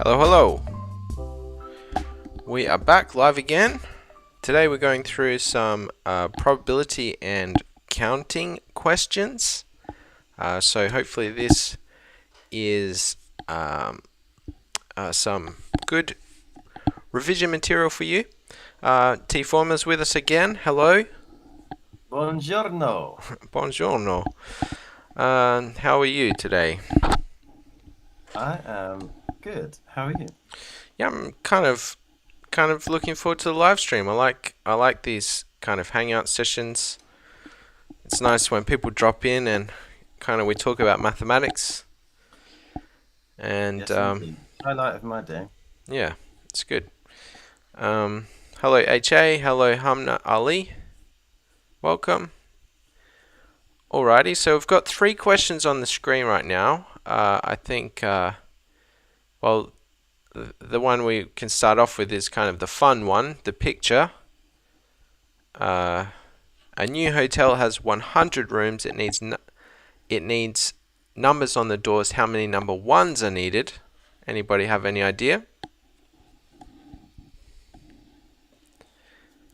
Hello, hello. We are back live again. Today we're going through some probability and counting questions. So hopefully this is some good revision material for you. TeaFormula's with us again. Hello. Buongiorno. Buongiorno. How are you today? I am good. How are you? Yeah, I'm kind of looking forward to the live stream. I like these kind of hangout sessions. It's nice when people drop in and kind of we talk about mathematics. And Yes, indeed. Highlight of my day. yeah, it's good. Hello HA, hello Hamna Ali. Welcome. Alrighty, so we've got 3 questions on the screen right now. I think, well, the one we can start off with is kind of the fun one, the picture. A new hotel has 100 rooms. It needs numbers on the doors. How many number 1s are needed? Anybody have any idea?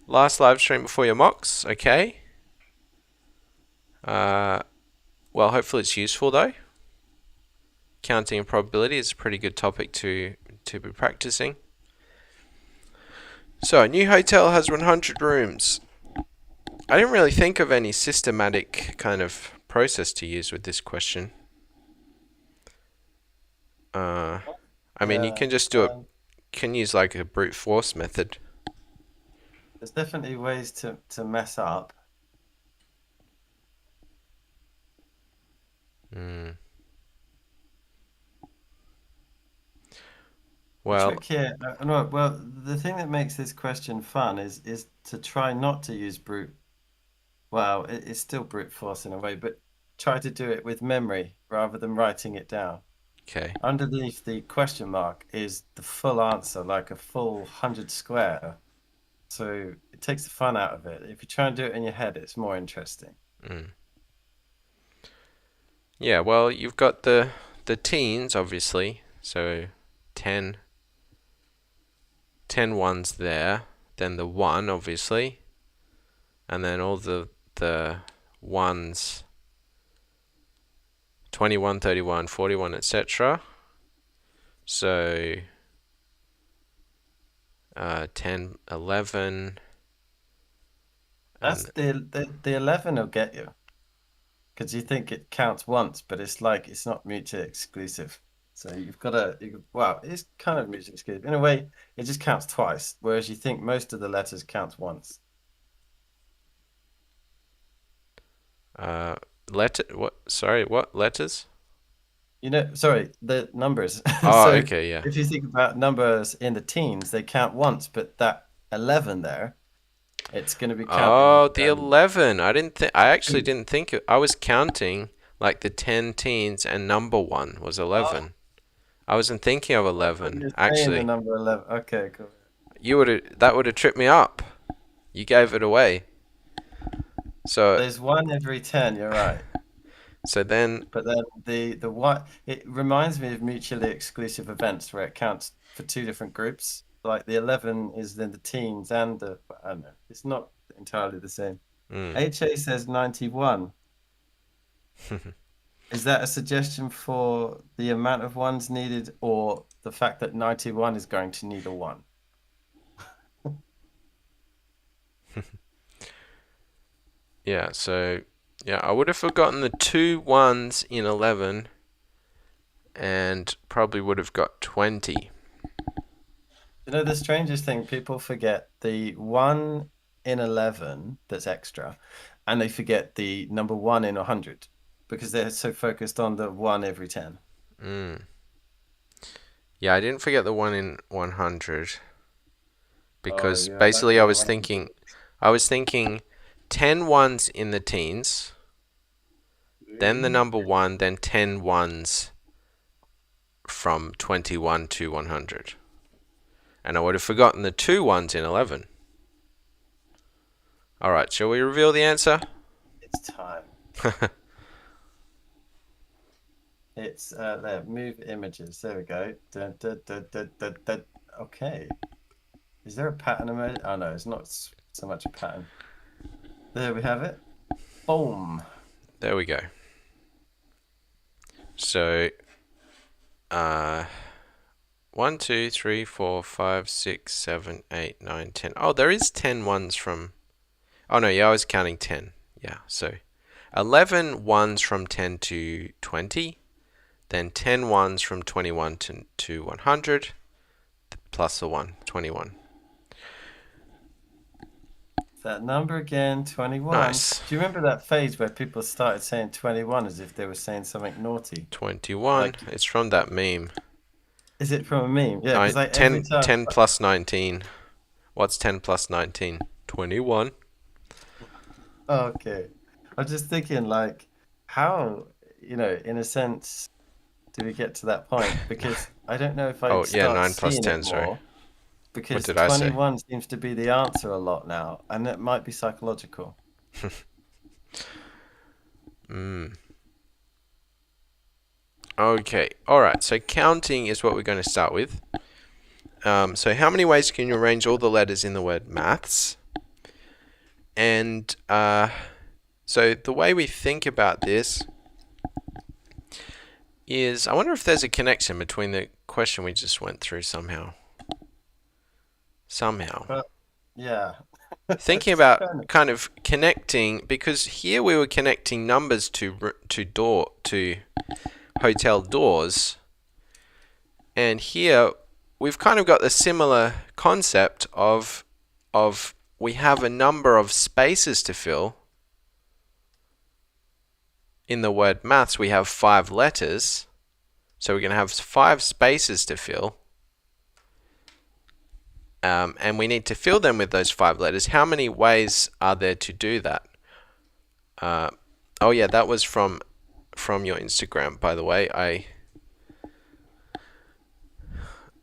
Last live stream before your mocks. Okay. Well, hopefully it's useful though. Counting and probability is a pretty good topic to be practicing. So, a new hotel has 100 rooms. I didn't really think of any systematic kind of process to use with this question. I mean, you Yeah, can just can use like a brute force method. there's definitely ways to mess up. Mm. The Well, trick here, no, well, the thing that makes this question fun is to try not to use brute. Well, it's still brute force in a way, but try to do it with memory rather than writing it down. okay. Underneath the question mark is the full answer, like a full 100 square. So it takes the fun out of it. If you try and do it in your head, it's more interesting. Mm. Yeah, well, you've got the teens, obviously. So 10, 10 ones there. Then the 1, obviously. And then all the ones, 21, 31, 41, etc. So 10, 11. That's And the 11 will get you because you think it counts once, but it's like it's not mutually exclusive. So you've got well, it's kind of mutually exclusive. In a way, it just counts twice, whereas you think most of the letters counts once. what? Sorry, what letters? Sorry, the numbers. Oh, So okay, yeah. if you think about numbers in the teens, they count once, but that 11 there, it's going to be counting Oh, the 11. I actually didn't think I was counting like the 10 teens and number 1 was Oh, 11. I wasn't thinking of when 11 you're saying the actually. number 11. Okay, cool. That would have tripped me up. You gave it away. So There's one every 10, you're right. so then But then the one it reminds me of mutually exclusive events where it counts for two different groups. Like the 11 is then the teens and I don't know. It's not entirely the same. mm. HA says 91. Is that a suggestion for the amount of ones needed or the fact that 91 is going to need a one? Yeah, so yeah, I would have forgotten the 2 ones in 11 and probably would have got 20. You know, the strangest thing, people forget the one in 11 that's extra, and they forget the number one in 100 because they're so focused on the one every 10. Mm. Yeah, I didn't forget the 1 in 100 Oh, because you're like basically me. One of them. I was thinking 10 ones in the teens, then the number 1, then 10 ones from 21 to 100. And I would have forgotten the 2 ones in 11. Alright, shall we reveal the answer? It's time. It's there. Move images. There we go. Dun, dun, dun, dun, dun, dun. Okay. Is there a pattern emoji? Oh no, it's not so much a pattern. There we have it. Boom. There we go. So, 1, 2, 3, 4, 5, 6, 7, 8, 9, 10. Oh, there is 10 ones from. Oh no, yeah, I was counting 10. Yeah, so 11 ones from 10 to 20, then 10 ones from 21 to 100, plus a 1, 21. That number again, 21. Nice. Do you remember that phase where people started saying 21 as if they were saying something naughty? 21. Like, It's from that meme. is it from a meme? Yeah, because like every 10, time. 10 plus 19. What's 10 plus 19? 21. Okay. I'm just thinking, like, how, in a sense, do we get to that point? Because I don't know if I'd Oh, yeah, start 9 plus seeing it 10, sorry. more, What because did I say? 21 seems to be the answer a lot now, and it might be psychological. Okay, alright, so counting is what we're going to start with. So how many ways can you arrange all the letters in the word maths? And so the way we think about this is, I wonder if there's a connection between the question we just went through somehow. But yeah, Thinking just about kind of. kind of connecting, because here we were connecting numbers to hotel doors, and here we've kind of got the similar concept of we have a number of spaces to fill. In the word maths, we have 5 letters, so we're going to have 5 spaces to fill. And we need to fill them with those 5 letters. How many ways are there to do that? Oh yeah, that was from your Instagram, by the way. I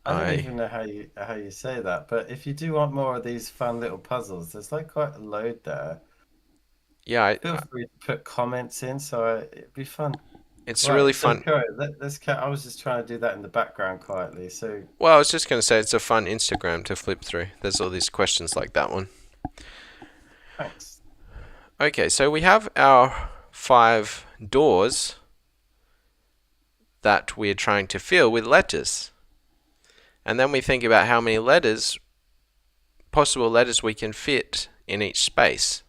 don't even know how you say that, but if you do want more of these fun little puzzles, there's like quite a load there. Yeah, Feel free to put comments in, so it'd be fun. it's really Right, so fun. Corey, I was just trying to do that in the background quietly. So Well, I was just going to say it's a fun Instagram to flip through. There's all these questions like that one. thanks. Okay, so we have our 5 doors that we're trying to fill with letters. And then we think about how many possible letters we can fit in each space.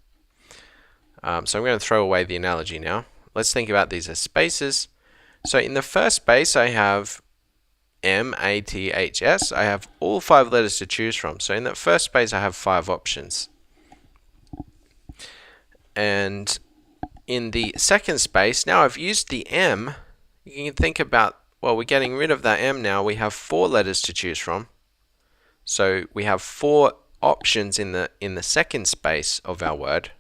So I'm going to throw away the analogy now. Let's think about these as spaces. So in the first space, I have M, A, T, H, S. I have all 5 letters to choose from. So in that first space, I have 5 options. And in the second space, now I've used the M. You can think about, well, we're getting rid of that M now. We have 4 letters to choose from. So we have 4 options in the second space of our word.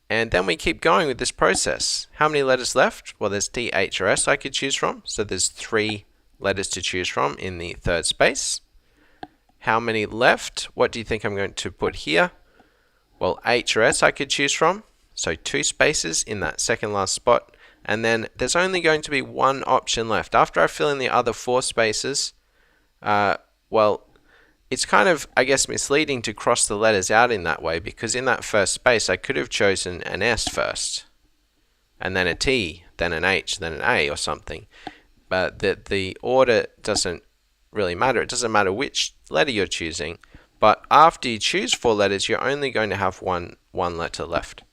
And then we keep going with this process. How many letters left? Well, there's T, H, or S I could choose from. So there's 3 letters to choose from in the third space. How many left? What do you think I'm going to put here? Well, H or S I could choose from. So 2 spaces in that second last spot. And then there's only going to be 1 option left. After I fill in the other 4 spaces, well, it's kind of, I guess, misleading to cross the letters out in that way, because in that first space I could have chosen an S first, and then a T, then an H, then an A or something. But the order doesn't really matter. It doesn't matter which letter you're choosing, but after you choose 4 letters, you're only going to have one letter left.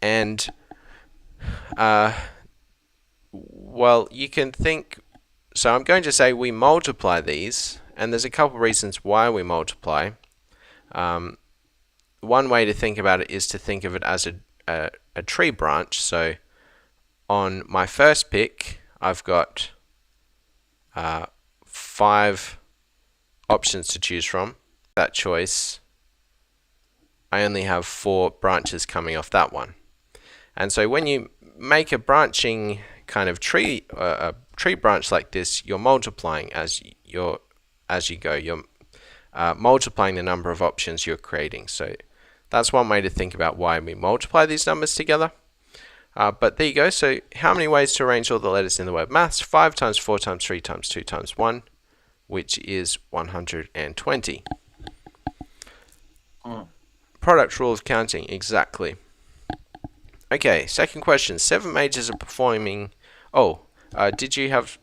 And, well, you can think, so I'm going to say we multiply these. And there's a couple reasons why we multiply. One way to think about it is to think of it as a tree branch. So on my first pick, I've got 5 options to choose from. That choice, I only have 4 branches coming off that one. And so when you make a branching kind of tree, a tree branch like this, you're multiplying as you go. You're multiplying the number of options you're creating. So that's one way to think about why we multiply these numbers together. But there you go. So how many ways to arrange all the letters in the word maths? 5 times 4 times 3 times 2 times 1, which is 120. Product rule of counting, exactly. Okay, second question. 7 majors are performing... Oh, did you have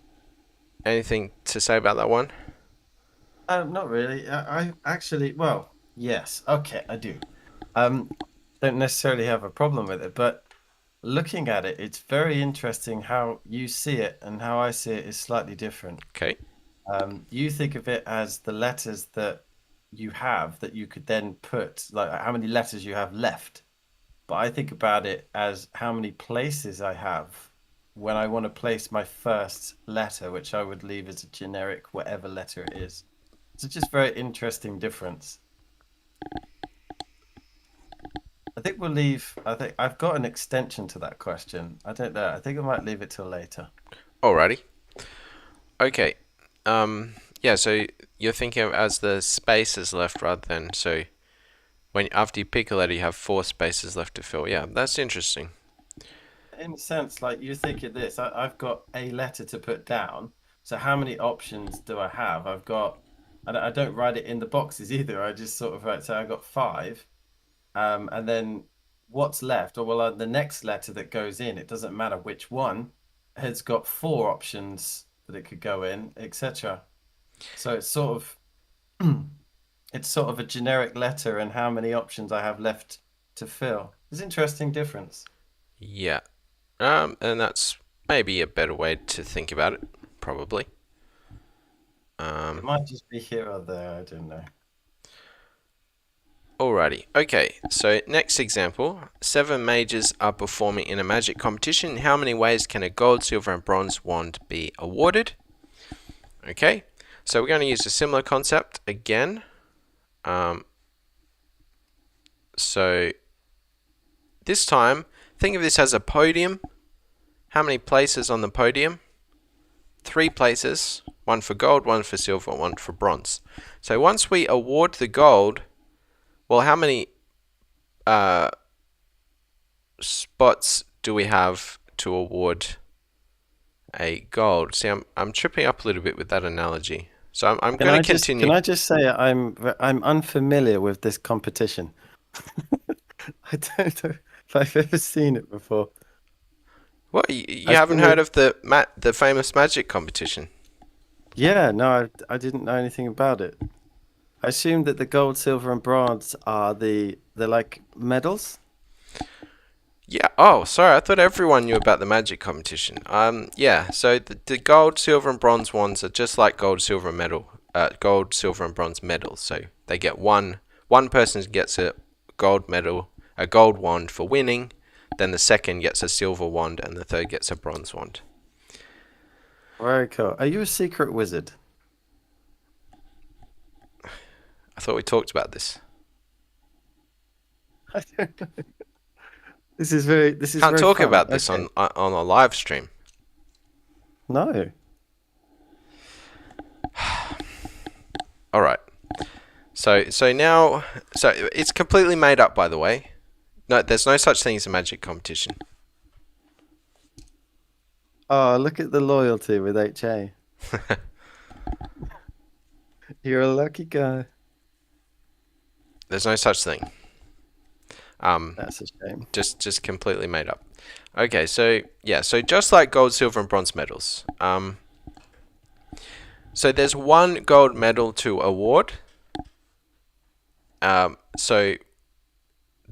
anything to say about that one? Not really. I actually, well, yes. Okay, I do. Um, don't necessarily have a problem with it, but looking at it, it's very interesting how you see it and how I see it is slightly different. Okay. You think of it as the letters that you have that you could then put, like how many letters you have left. But I think about it as how many places I have when I want to place my first letter, which I would leave as a generic whatever letter it is. It's just very interesting difference. I think we'll leave. I think I've got an extension to that question. I don't know. I think I might leave it till later. Alrighty. Okay. Yeah, so you're thinking of as the spaces left rather than so when after you pick a letter you have 4 spaces left to fill. Yeah, that's interesting. In a sense, like you think of this, I've got a letter to put down. So how many options do I have? I've got, I don't write it in the boxes either. I just sort of write, so I've got 5. And then what's left? Or well, the next letter that goes in, it doesn't matter which one, has got 4 options that it could go in, etc. So it's sort of a generic letter and how many options I have left to fill. It's an interesting difference. Yeah. And that's maybe a better way to think about it, probably. It might just be here or there, I don't know. Alrighty. Okay, so next example. 7 majors are performing in a magic competition. How many ways can a gold, silver, and bronze wand be awarded? Okay, so we're going to use a similar concept again. So this time, think of this as a podium. How many places on the podium? 3 places. 1 for gold, 1 for silver, 1 for bronze. So once we award the gold, well, how many spots do we have to award a gold? See, I'm tripping up a little bit with that analogy. So I'm going to continue. Can I just say I'm unfamiliar with this competition. I don't know if I've ever seen it before. What, you haven't heard of the famous magic competition? Yeah, no, I didn't know anything about it. I assumed that the gold, silver, and bronze are they're like medals. Yeah. Oh, sorry. I thought everyone knew about the magic competition. Yeah. So the gold, silver, and bronze ones are just like gold, silver, and gold, silver, and bronze medals. So they get one person gets a gold medal, a gold wand for winning. Then the second gets a silver wand, and the third gets a bronze wand. Very cool. Are you a secret wizard? I thought we talked about this. I don't know. This is very Can't talk fun. about this Okay. on a live stream. No. All right. So it's completely made up, by the way. No, there's no such thing as a magic competition. Oh, look at the loyalty with HA. You're a lucky guy. There's no such thing. That's a shame. Just completely made up. Okay, so yeah, so just like gold, silver, and bronze medals. So there's 1 gold medal to award. So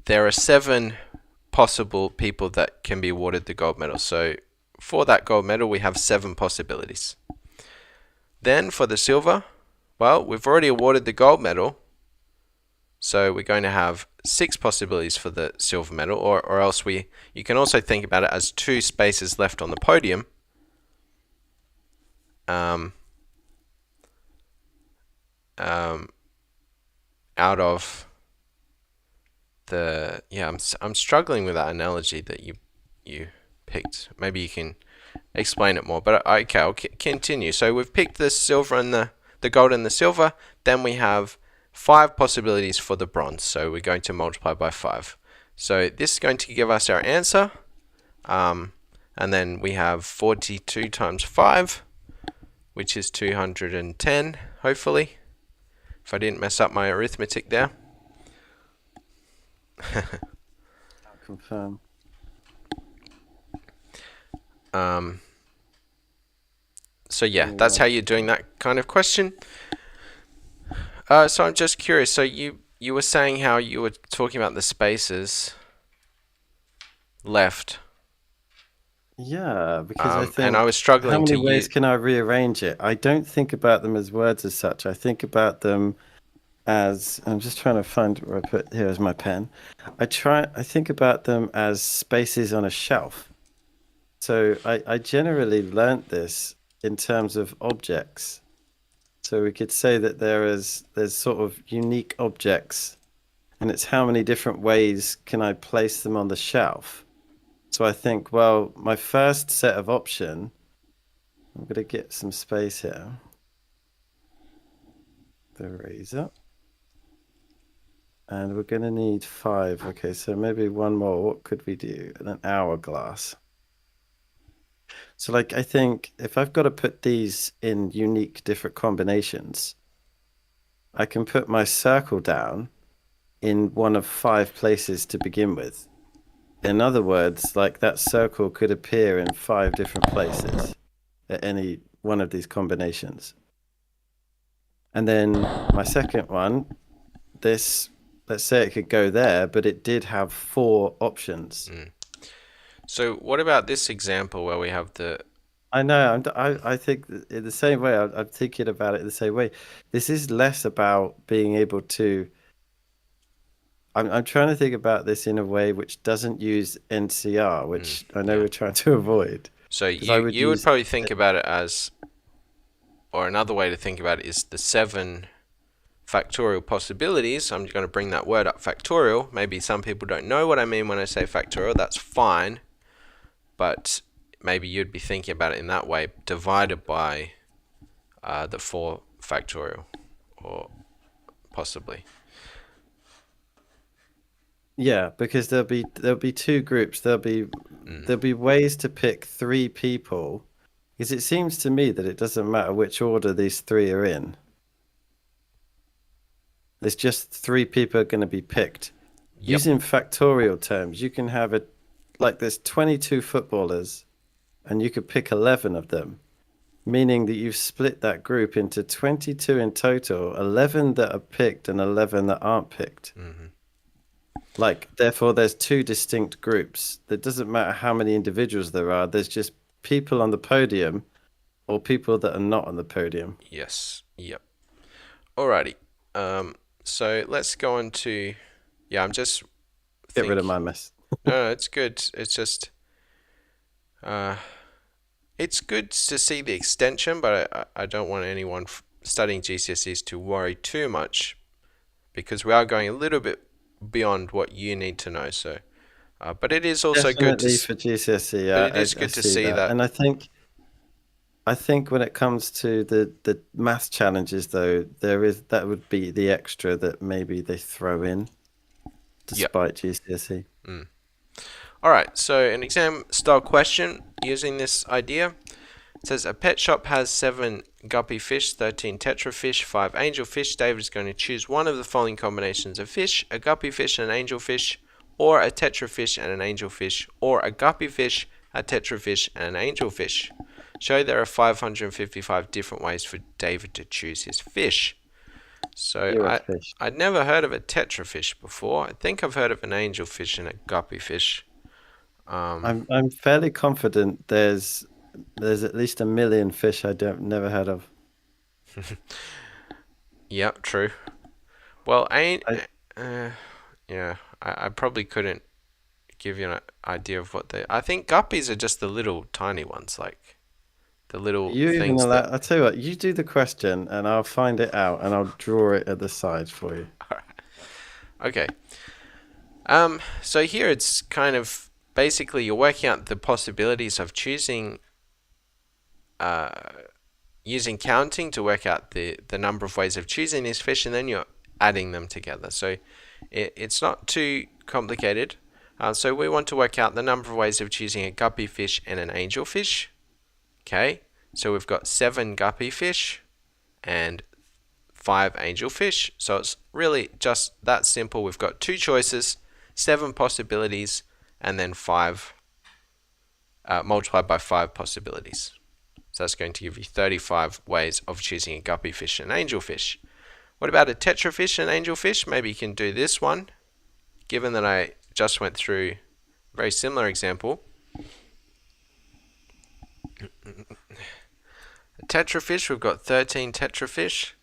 there are 7 possible people that can be awarded the gold medal. So for that gold medal, we have 7 possibilities. Then for the silver, well, we've already awarded the gold medal. So we're going to have 6 possibilities for the silver medal, or else you can also think about it as 2 spaces left on the podium. Out of the I'm struggling with that analogy that you picked. Maybe you can explain it more. But okay, I'll continue. So we've picked the silver and the gold and the silver. Then we have 5 possibilities for the bronze. So we're going to multiply by 5. So this is going to give us our answer. And then we have 42 times 5, which is 210, hopefully. If I didn't mess up my arithmetic there. I'll confirm. So yeah, that's how you're doing that kind of question. So I'm just curious. So you were saying how you were talking about the spaces left. Yeah, because I And I think was how struggling many to ways use. can I rearrange it? I don't think about them as words as such. I think about them as I'm just trying to find where I put here is my pen. I think about them as spaces on a shelf. So I generally learnt this in terms of objects. So we could say that there's sort of unique objects, and it's how many different ways can I place them on the shelf. So I think, well, my first set of option, I'm going to get some space here. The razor. And we're going to need 5. Okay, so maybe one more. What could we do? An hourglass. So, like, I think if I've got to put these in unique different combinations, I can put my circle down in one of 5 places to begin with. In other words, like that circle could appear in 5 different places at any one of these combinations. And then my second one, this, let's say it could go there, but it did have 4 options. So what about this example where we have the. I know. I think in the same way. I'm thinking about it in the same way. This is less about being able to. I'm trying to think about this in a way which doesn't use NCR, which I know Yeah. we're trying to avoid. So Because I would you would use. probably think about it as, or another way to think about it is the 7 factorial possibilities. I'm going to bring that word up, factorial. Maybe some people don't know what I mean when I say factorial. That's fine. But maybe you'd be thinking about it in that way, divided by the 4 factorial, or possibly. Yeah, because there'll be 2 groups. There'll be ways to pick 3 people. Because it seems to me that it doesn't matter which order these 3 are in. There's just 3 people are going to be picked. Yep. Using factorial terms, you can have it like there's 22 footballers and you could pick 11 of them, meaning that you've split that group into 22 in total, 11 that are picked and 11 that aren't picked. Like, therefore, there's 2 distinct groups. It doesn't matter how many individuals there are, there's just people on the podium or people that are not on the podium. Yes. Yep. Alrighty. So let's go on to. Yeah, I'm just. Get rid of my mess. No, it's good. It's just. It's good to see the extension, but I don't want anyone studying GCSEs to worry too much, because we are going a little bit beyond what you need to know. So, but it is also good to. Definitely for GCSE, But it is I good to see see that. that. And I think when it comes to the math challenges, though, that would be the extra that maybe they throw in Yep. despite GCSE. Alright, so an exam style question using this idea. It says a pet shop has 7 guppy fish, 13 tetra fish, 5 angelfish. David is going to choose one of the following combinations of fish: a guppy fish and an angelfish, or a tetra fish and an angelfish, or a guppy fish, a tetra fish, and an angelfish. Show there are 555 different ways for David to choose his fish. So Fish. I'd never heard of a tetra fish before. I think I've heard of an angelfish and a guppy fish. I'm fairly confident there's at least a million fish I don't never heard of. Yeah, true. Well, I, yeah, I probably couldn't give you an idea of what they. I think guppies are just the little tiny ones, like the little you even things that. allow, I'll tell you what, you do the question and I'll find it out and I'll draw it at the side for you. Okay. So here it's kind of basically you're working out the possibilities of choosing, using counting to work out the number of ways of choosing these fish, and then you're adding them together. So it's not too complicated, So we want to work out the number of ways of choosing a guppy fish and an angelfish. Okay, so we've got 7 guppy fish and 5 angelfish. So it's really just that simple. We've got 2 choices, 7 possibilities, and then 5 multiplied by 5 possibilities. So that's going to give you 35 ways of choosing a guppy fish and angelfish. What about a tetrafish and angelfish? Maybe you can do this one, given that I just went through a very similar example. A tetrafish, we've got 13 tetrafish,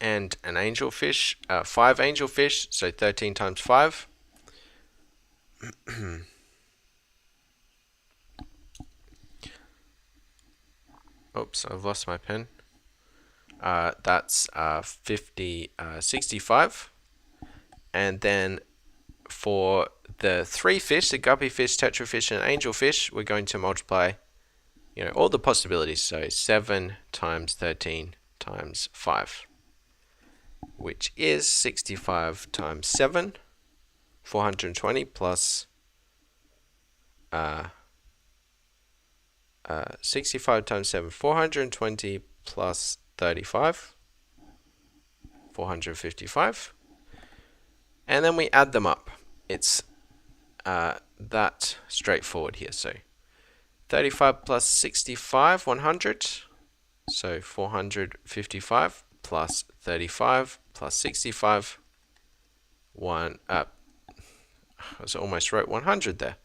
and an angelfish, 5 angelfish, so 13 times 5. Oops, I've lost my pen. That's 65. And then for the 3 fish, the guppy fish, tetrafish, and angelfish, we're going to multiply, all the possibilities. So 7 times 13 times 5, which is 65 times 7, 420 plus 65 times 7, 420 plus 35, 455. And then we add them up. It's that straightforward here. So 35 plus 65, 100. So 455 plus 35 plus 65, I almost wrote 100 there.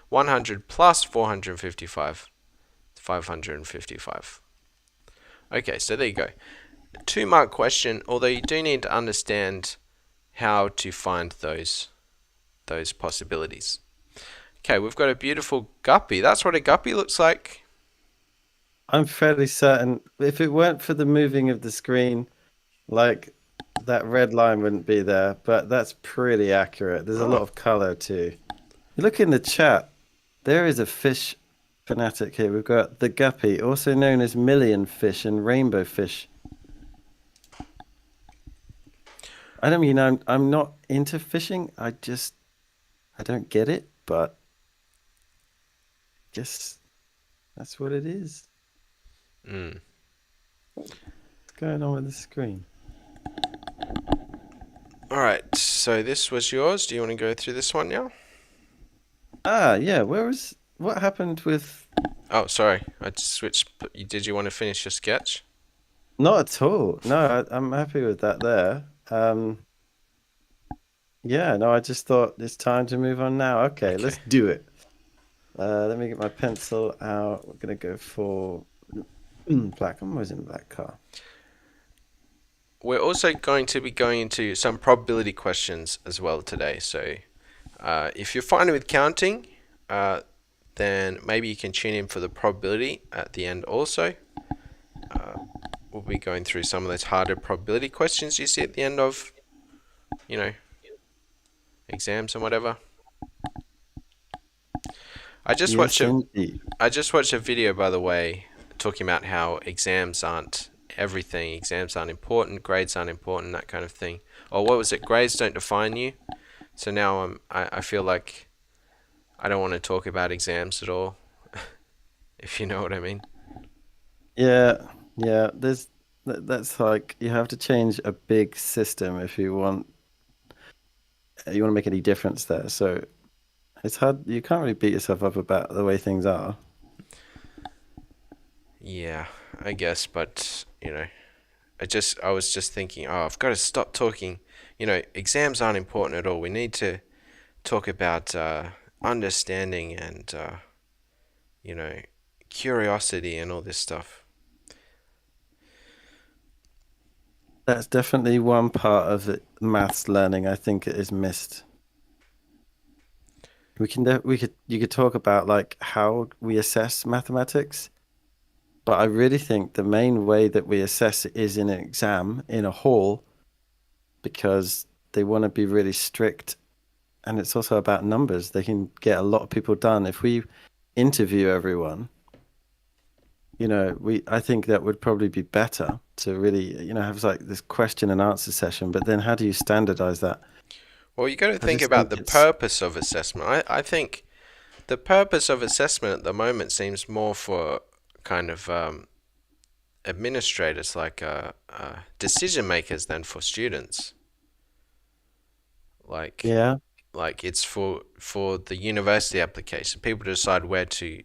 100 plus 455, 555. Okay, so there you go. 2-mark question, although you do need to understand how to find those possibilities. Okay, we've got a beautiful guppy. That's what a guppy looks like. I'm fairly certain if it weren't for the moving of the screen, like that red line wouldn't be there, but that's pretty accurate. There's a lot of color too. You look in the chat, there is a fish fanatic here. We've got the guppy, also known as millionfish and rainbow fish. I don't mean I'm not into fishing. I don't get it, but guess that's what it is. What's going on with the screen? Alright, so this was yours. Do you want to go through this one now? Yeah, what happened with... Oh, sorry, I just switched. Did you want to finish your sketch? Not at all. No, I'm happy with that there. Yeah, no, I just thought it's time to move on now. Okay, let's do it. Let me get my pencil out. We're gonna go for black. I'm always in a black car. We're also going to be going into some probability questions as well today. So if you're fine with counting, then maybe you can tune in for the probability at the end also. We'll be going through some of those harder probability questions you see at the end of, exams and whatever. I just watched a video, by the way, talking about how exams aren't everything. Exams aren't important, grades aren't important, that kind of thing. Or what was it? Grades don't define you. So now I feel like I don't want to talk about exams at all, if you know what I mean. Yeah, that's like you have to change a big system if you want to make any difference there. So it's hard. You can't really beat yourself up about the way things are. Yeah, I guess, but I was just thinking, I've got to stop talking. Exams aren't important at all. We need to talk about understanding and curiosity and all this stuff. That's definitely one part of it, maths learning. I think it is missed. You could talk about like how we assess mathematics, but I really think the main way that we assess it is in an exam in a hall because they want to be really strict, and it's also about numbers. They can get a lot of people done if we interview everyone. I think that would probably be better to really, have like this question and answer session, but then how do you standardize that? Well, you got to I think just about think the it's purpose of assessment. I think the purpose of assessment at the moment seems more for kind of administrators, like decision makers, than for students. Like yeah. like it's for the university application, people to decide where to,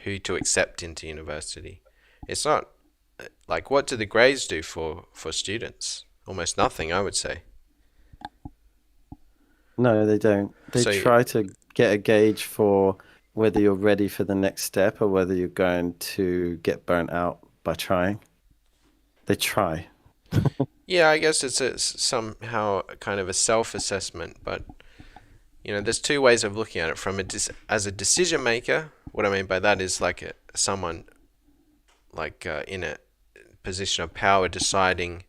who to accept into university. It's not like, what do the grades do for students? Almost nothing, I would say. No, they don't. They So try to get a gauge for whether you're ready for the next step or whether you're going to get burnt out by trying. They try. yeah, I guess it's somehow kind of a self-assessment, but there's two ways of looking at it. As a decision maker, what I mean by that is like someone like in a position of power deciding,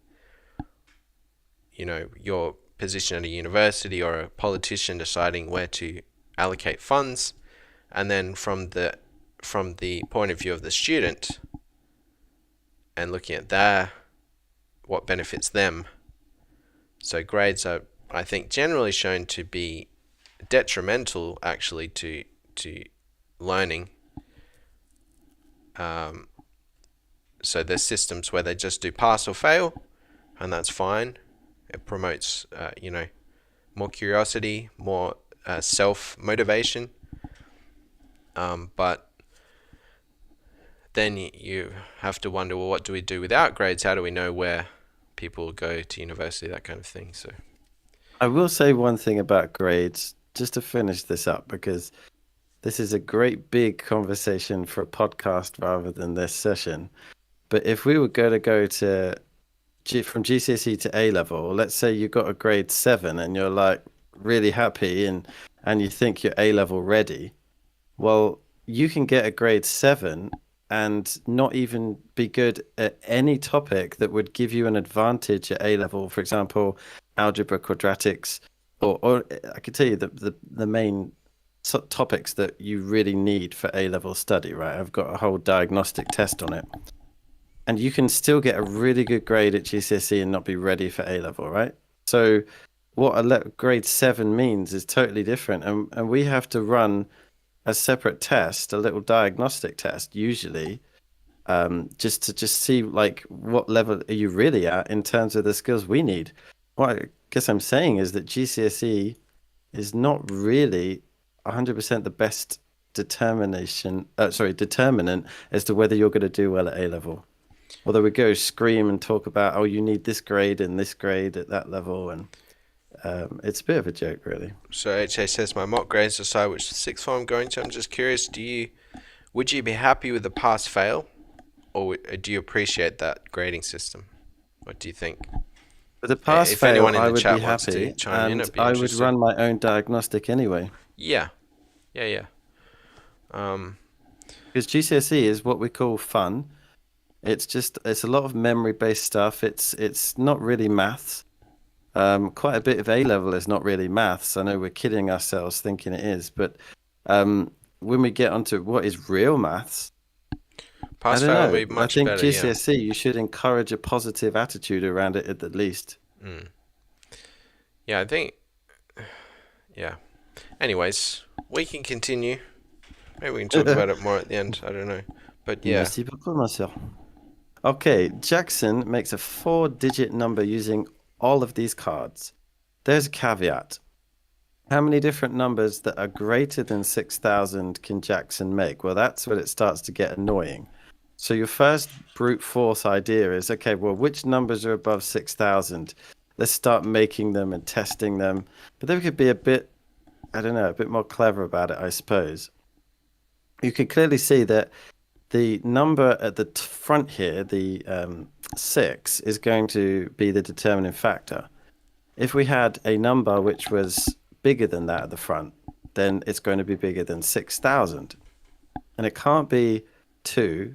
your position at a university, or a politician deciding where to allocate funds, and then from the point of view of the student and looking at what benefits them. So grades are, I think, generally shown to be detrimental actually to learning. Um, so there's systems where they just do pass or fail, and that's fine. It promotes, more curiosity, more self motivation. But then you have to wonder, well, what do we do without grades? How do we know where people go to university? That kind of thing. So I will say one thing about grades, just to finish this up, because this is a great big conversation for a podcast rather than this session. But if we were going to go to from GCSE to A level, let's say you got a grade 7 and you're like really happy and you think you're A level ready. Well, you can get a grade 7 and not even be good at any topic that would give you an advantage at A level. For example, algebra, quadratics, or I could tell you the main topics that you really need for A level study, right? I've got a whole diagnostic test on it. And you can still get a really good grade at GCSE and not be ready for A level, right? So what a grade 7 means is totally different. And we have to run a separate test, a little diagnostic test, usually, just to just see like what level are you really at in terms of the skills we need. What I guess I'm saying is that GCSE is not really 100% the best determinant as to whether you're going to do well at A level. Although we go scream and talk about, oh, you need this grade and this grade at that level, and it's a bit of a joke, really. So HA says my mock grades decide which sixth form I'm going to. I'm just curious, would you be happy with the pass fail, or do you appreciate that grading system? What do you think? With the pass If fail, anyone in I the would be chat wants to happy, chime in, and I'd be I would interested. run my own diagnostic anyway. Yeah, yeah. Um, Because GCSE is what we call fun. It's a lot of memory-based stuff. It's not really maths. Quite a bit of A level is not really maths. I know we're kidding ourselves thinking it is, but when we get onto what is real maths, I pass don't fail would know. be I much think better. Yeah. GCSE, you should encourage a positive attitude around it at the least. Mm. Yeah, I think. Yeah. Anyways, we can continue. Maybe we can talk about it more at the end. I don't know. But yeah. Merci beaucoup, ma sœur. Okay, Jackson makes a 4-digit number using all of these cards. There's a caveat. How many different numbers that are greater than 6,000 can Jackson make? Well, that's when it starts to get annoying. So your first brute force idea is, okay, well, which numbers are above 6,000? Let's start making them and testing them. But then we could be a bit, I don't know, a bit more clever about it, I suppose. You can clearly see that the number at the front here, the 6, is going to be the determining factor. If we had a number which was bigger than that at the front, then it's going to be bigger than 6,000. And it can't be 2,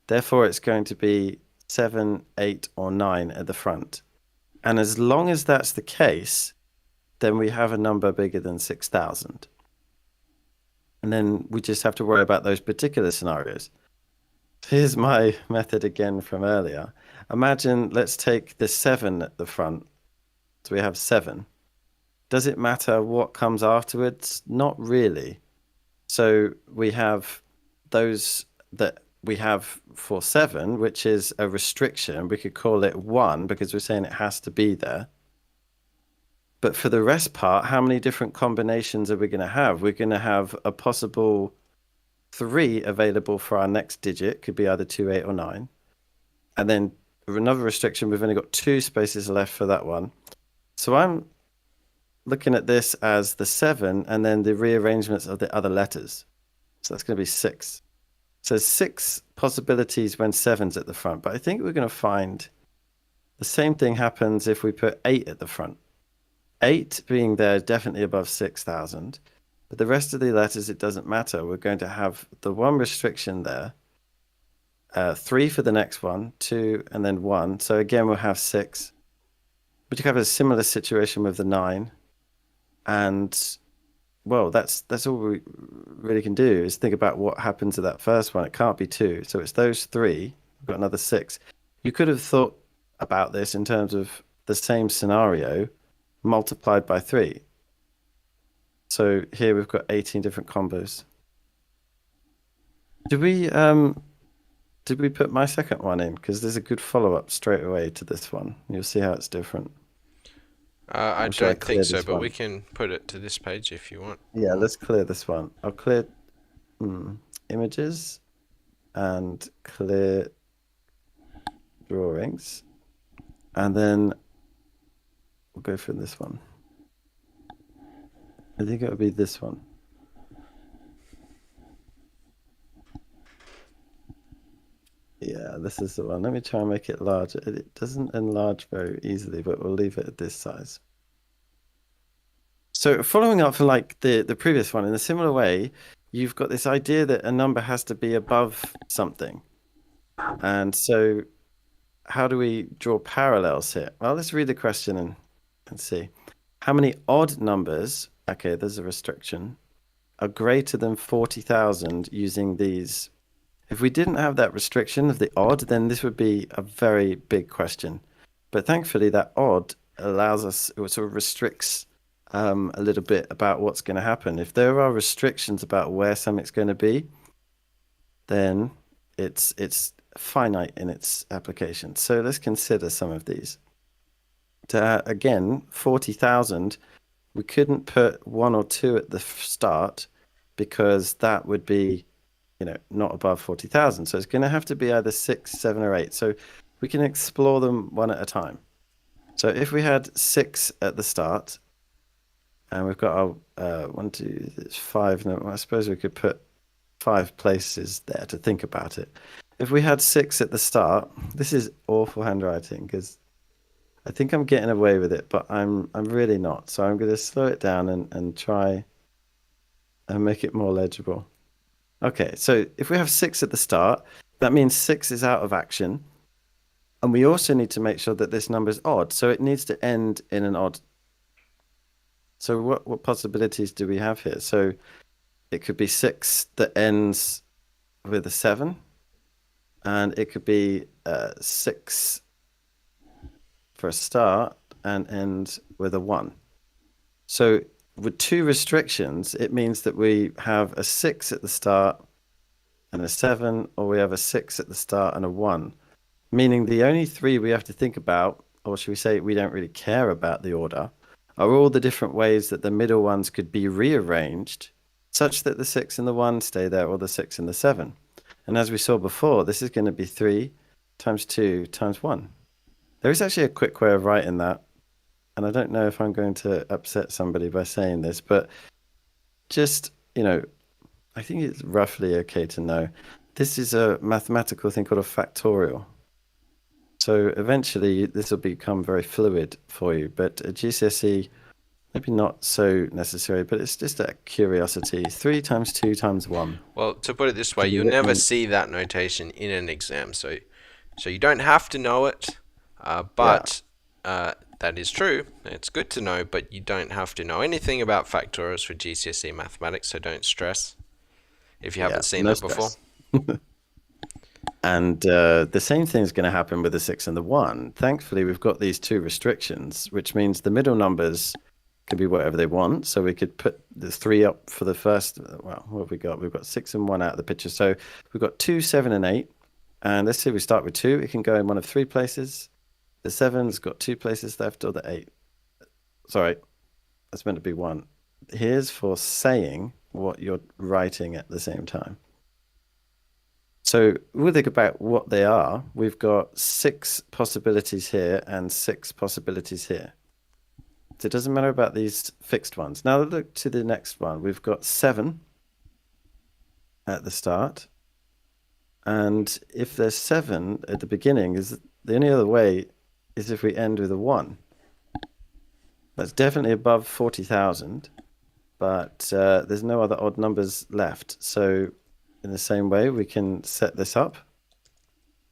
therefore it's going to be 7, 8, or 9 at the front. And as long as that's the case, then we have a number bigger than 6,000. And then we just have to worry about those particular scenarios. Here's my method again from earlier. Imagine, let's take the 7 at the front. So we have 7. Does it matter what comes afterwards? Not really. So we have those that we have for 7, which is a restriction. We could call it 1 because we're saying it has to be there. But for the rest part, how many different combinations are we going to have? We're going to have a possible 3 available for our next digit, could be either 2, 8, or 9. And then another restriction, we've only got 2 spaces left for that one. So I'm looking at this as the 7 and then the rearrangements of the other letters. So that's going to be 6. So 6 possibilities when 7's at the front. But I think we're going to find the same thing happens if we put 8 at the front. 8 being there definitely above 6,000. But the rest of the letters, it doesn't matter. We're going to have the one restriction there. 3 for the next one, 2, and then 1. So again, we'll have 6. But you have a similar situation with the 9. And well, that's all we really can do is think about what happens to that first one. It can't be 2. So it's those 3. We've got another 6. You could have thought about this in terms of the same scenario multiplied by 3. So here we've got 18 different combos. Did we put my second one in? Because there's a good follow-up straight away to this one. You'll see how it's different. I Or should I don't think clear so, this but one? we can put it to this page if you want. Yeah, let's clear this one. I'll clear images and clear drawings. And then we'll go for this one. I think it would be this one. Yeah, this is the one. Let me try and make it larger. It doesn't enlarge very easily, but we'll leave it at this size. So following up for like the previous one, in a similar way, you've got this idea that a number has to be above something. And so how do we draw parallels here? Well, let's read the question and see. How many odd numbers, okay, there's a restriction, are greater than 40,000 using these? If we didn't have that restriction of the odd, then this would be a very big question. But thankfully, that odd allows us, it sort of restricts a little bit about what's going to happen. If there are restrictions about where something's going to be, then it's finite in its application. So let's consider some of these. Again, 40,000, we couldn't put 1 or 2 at the start because that would be, not above 40,000. So it's going to have to be either 6, 7, or 8. So we can explore them one at a time. So if we had 6 at the start, and we've got our 1, 2, 5. No, I suppose we could put 5 places there to think about it. If we had 6 at the start, this is awful handwriting because I think I'm getting away with it, but I'm really not. So I'm going to slow it down and try and make it more legible. Okay, so if we have 6 at the start, that means 6 is out of action. And we also need to make sure that this number is odd. So it needs to end in an odd. So what possibilities do we have here? So it could be 6 that ends with a 7. And it could be 6 for a start and end with a 1. So with 2 restrictions, it means that we have a 6 at the start and a 7, or we have a 6 at the start and a 1. Meaning the only 3 we have to think about, or should we say we don't really care about the order, are all the different ways that the middle ones could be rearranged such that the 6 and the 1 stay there, or the 6 and the 7. And as we saw before, this is going to be 3 times 2 times 1. There is actually a quick way of writing that. And I don't know if I'm going to upset somebody by saying this, but just, I think it's roughly okay to know. This is a mathematical thing called a factorial. So eventually this will become very fluid for you, but at GCSE, maybe not so necessary, but it's just a curiosity. 3 times 2 times 1. Well, to put it this way, you'll never see that notation in an exam, so you don't have to know it, but that is true. It's good to know, but you don't have to know anything about factorials for GCSE mathematics, so don't stress if you haven't seen that before. And the same thing is going to happen with the 6 and the 1. Thankfully, we've got these 2 restrictions, which means the middle numbers could be whatever they want. So we could put the 3 up for the first. Well, what have we got? We've got 6 and 1 out of the picture. So we've got 2, 7, and 8. And let's say we start with 2. It can go in one of 3 places. The 7's got 2 places left, or the 8. Sorry, that's meant to be 1. Here's for saying what you're writing at the same time. So we'll think about what they are. We've got 6 possibilities here and 6 possibilities here. So it doesn't matter about these fixed ones. Now look to the next one. We've got 7 at the start. And if there's 7 at the beginning, is the only other way is if we end with a 1. That's definitely above 40,000, but there's no other odd numbers left. So in the same way, we can set this up.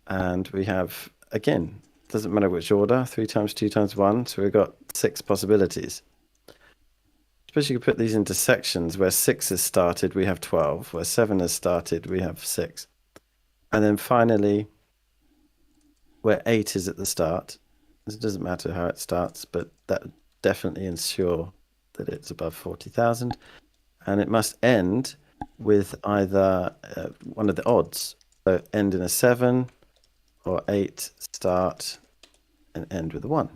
And we have, again, doesn't matter which order, 3 times 2 times 1. So we've got 6 possibilities. Suppose you could put these into sections. Where 6 has started, we have 12. Where 7 has started, we have 6. And then finally, where 8 is at the start, it doesn't matter how it starts, but that definitely ensure that it's above 40,000. And it must end with either one of the odds. So end in a 7 or 8, start and end with a 1.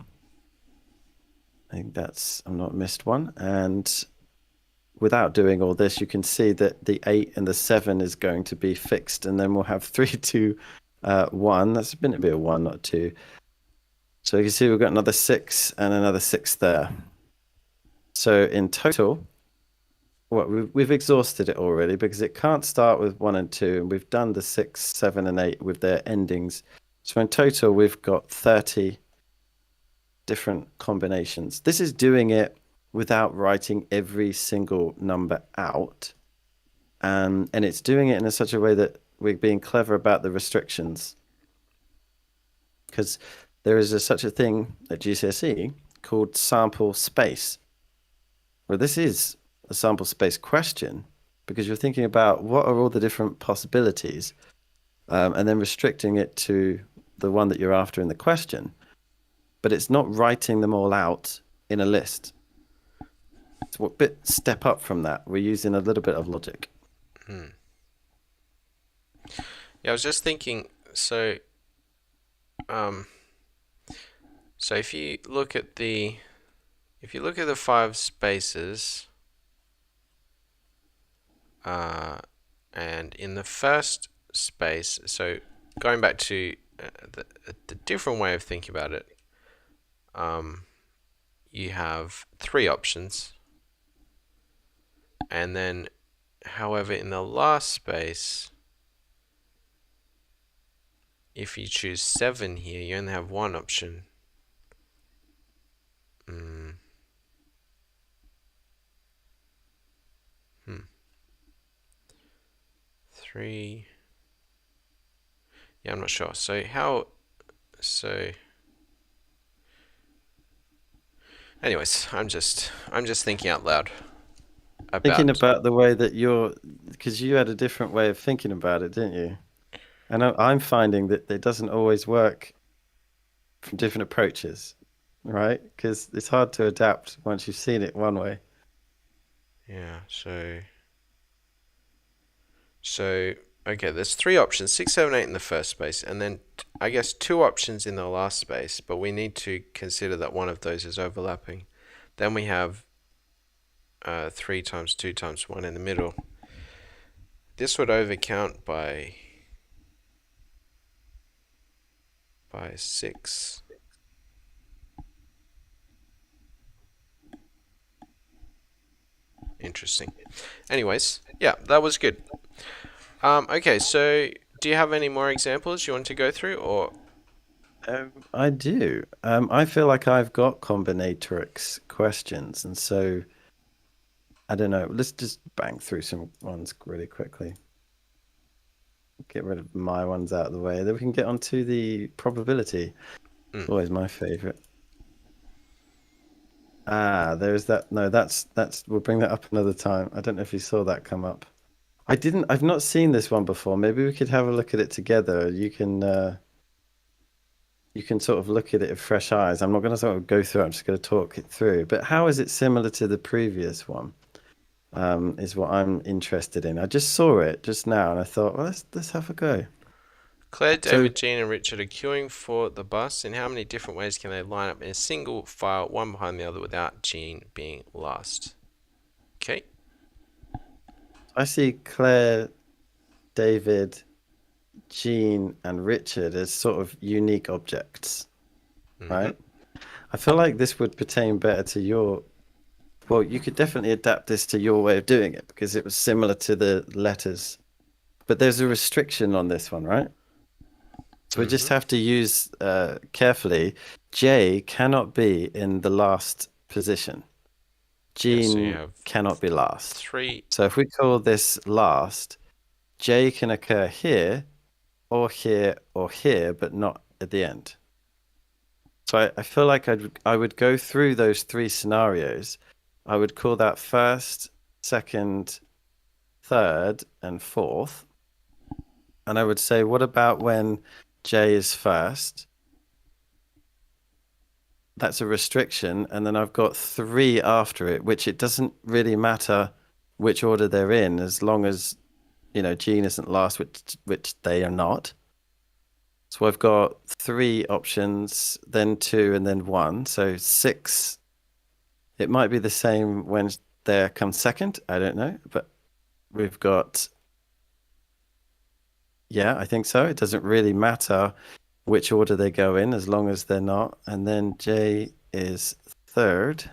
I think that's, I've not missed one. And without doing all this, you can see that the 8 and the 7 is going to be fixed, and then we'll have 3, 2, 1. That's going to be a 1, not a 2. So you can see we've got another 6 and another 6 there. So in total, well, we've exhausted it already because it can't start with 1 and 2, and we've done the 6, 7, and 8 with their endings. So in total, we've got 30 different combinations. This is doing it without writing every single number out. And it's doing it in such a way that we're being clever about the restrictions. Because there is such a thing at GCSE called sample space. Well, this is a sample space question because you're thinking about what are all the different possibilities and then restricting it to the one that you're after in the question. But it's not writing them all out in a list. It's a bit step up from that. We're using a little bit of logic. Yeah, I was just thinking, so if you look at the 5 spaces, and in the first space, so going back to the different way of thinking about it, you have 3 options, and then, however, in the last space, if you choose 7 here, you only have 1 option. 3. Yeah, I'm not sure. So anyways, I'm just thinking out loud Thinking about the way that because you had a different way of thinking about it, didn't you? And I'm finding that it doesn't always work from different approaches, right? Because it's hard to adapt once you've seen it one way. Yeah, so okay, there's 3 options, 6, 7, 8 in the first space, and then I guess 2 options in the last space, but we need to consider that one of those is overlapping. Then we have 3 times 2 times 1 in the middle. This would overcount by 6. Interesting. Anyways, yeah, that was good. Okay, so do you have any more examples you want to go through, or? I do. I feel like I've got combinatorics questions, and so I don't know. Let's just bang through some ones really quickly. Get rid of my ones out of the way. Then we can get onto the probability. Always my favorite. There's that. No, that's we'll bring that up another time. I don't know if you saw that come up. I've not seen this one before. Maybe we could have a look at it together. You can you can sort of look at it with fresh eyes. I'm not going to sort of go through it. I'm just going to talk it through. But how is it similar to the previous one? Is what I'm interested in. I just saw it just now, and I thought, well, let's have a go. Claire, So David, Jean, and Richard are queuing for the bus. In how many different ways can they line up in a single file, one behind the other, without Jean being last? Okay. I see Claire, David, Jean, and Richard as sort of unique objects, Mm-hmm. right? I feel like this would pertain better to your. Well, you could definitely adapt this to your way of doing it because it was similar to the letters. But there's a restriction on this one, right? So we just Mm-hmm. have to use carefully. J cannot be in the last position. Yeah, so you Jean have cannot be last. three. So if we call this last, J can occur here, or here, but not at the end. So I feel like I would go through those three scenarios. I would call that first, second, third, and fourth. And I would say, what about when J is first? That's a restriction. And then I've got three after it, which it doesn't really matter which order they're in, as long as, Jean isn't last, which they are not. So I've got three options, then two, and then one. So six. It might be the same when there comes second. I don't know. But we've got, yeah, I think so. It doesn't really matter which order they go in as long as they're not. And then J is third.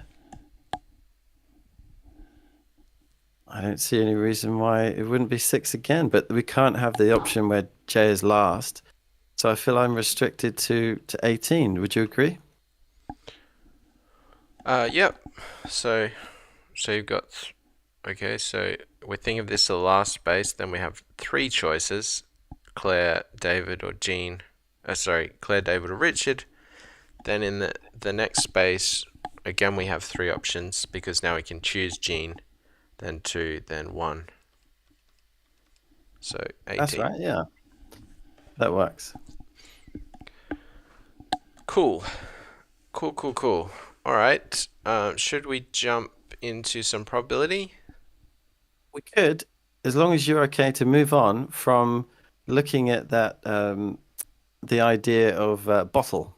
I don't see any reason why it wouldn't be six again, but we can't have the option where J is last. So I feel I'm restricted to 18. Would you agree? Yep. So you've got. Okay, so we think of this as the last space. Then we have three choices: Claire, David, or Jean. Claire, David, or Richard. Then in the next space, again we have three options because now we can choose Jean, then two, then one. So 18. That's right, yeah. That works. Cool. Cool. All right. Should we jump into some probability? We could, as long as you're okay to move on from looking at that, the idea of bottle.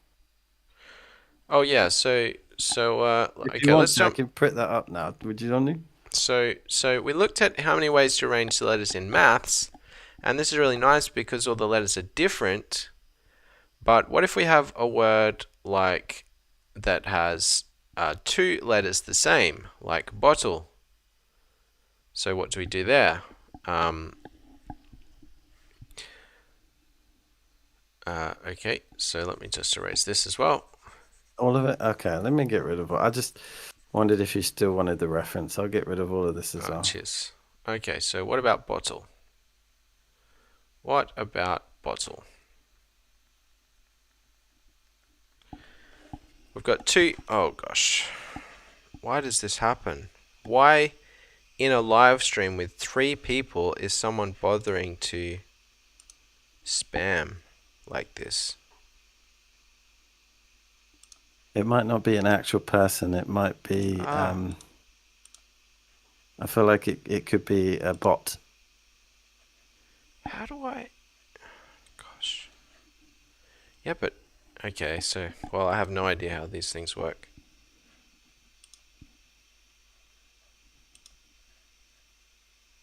Oh yeah. So If you okay. want Let's to, I jump. can print that up now. Would you want to? So we looked at how many ways to arrange the letters in maths, and this is really nice because all the letters are different. But what if we have a word like that has two letters the same, like bottle? So what do we do there? Okay, so let me just erase this as well. All of it? Okay, let me get rid of it. I just wondered if you still wanted the reference. I'll get rid of all of this as well. Cheers. Okay, so what about bottle? What about bottle? We've got two. Oh gosh. Why does this happen? Why in a live stream with three people is someone bothering to spam like this? It might not be an actual person. It might be, I feel like it could be a bot. How do I? Gosh. Yeah, but okay. So, well, I have no idea how these things work.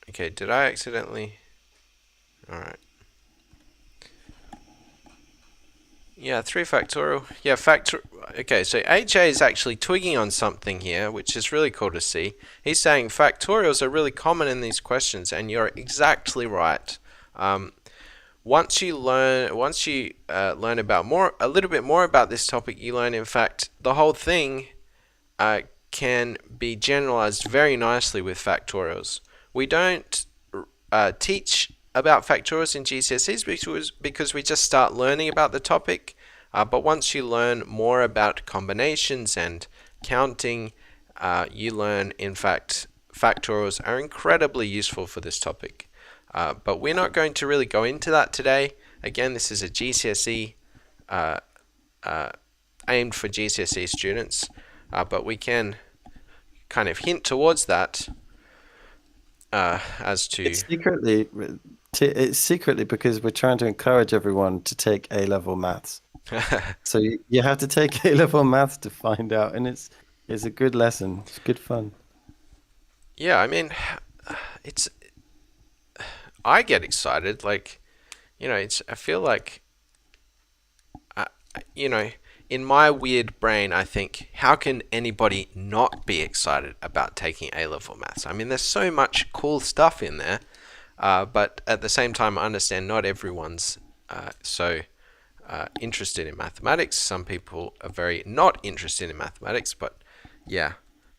Okay, did I accidentally? All right. Yeah, 3 factorial. Yeah, Okay, so HA is actually twigging on something here, which is really cool to see. He's saying factorials are really common in these questions, and you're exactly right. Once you learn about a little bit more about this topic, you learn, in fact, the whole thing can be generalized very nicely with factorials. We don't teach about factorials in GCSEs because we just start learning about the topic. But once you learn more about combinations and counting, you learn, in fact, factorials are incredibly useful for this topic. But we're not going to really go into that today. Again, this is a GCSE aimed for GCSE students, but we can kind of hint towards that as to it's secretly because we're trying to encourage everyone to take A-level maths. So you have to take A-level maths to find out, and it's a good lesson. It's good fun. yeah, I mean, it's I get excited, like, I feel like, you know, in my weird brain, I think, how can anybody not be excited about taking A-level maths? I mean, there's so much cool stuff in there, but at the same time, I understand not everyone's so interested in mathematics. Some people are very not interested in mathematics, but yeah,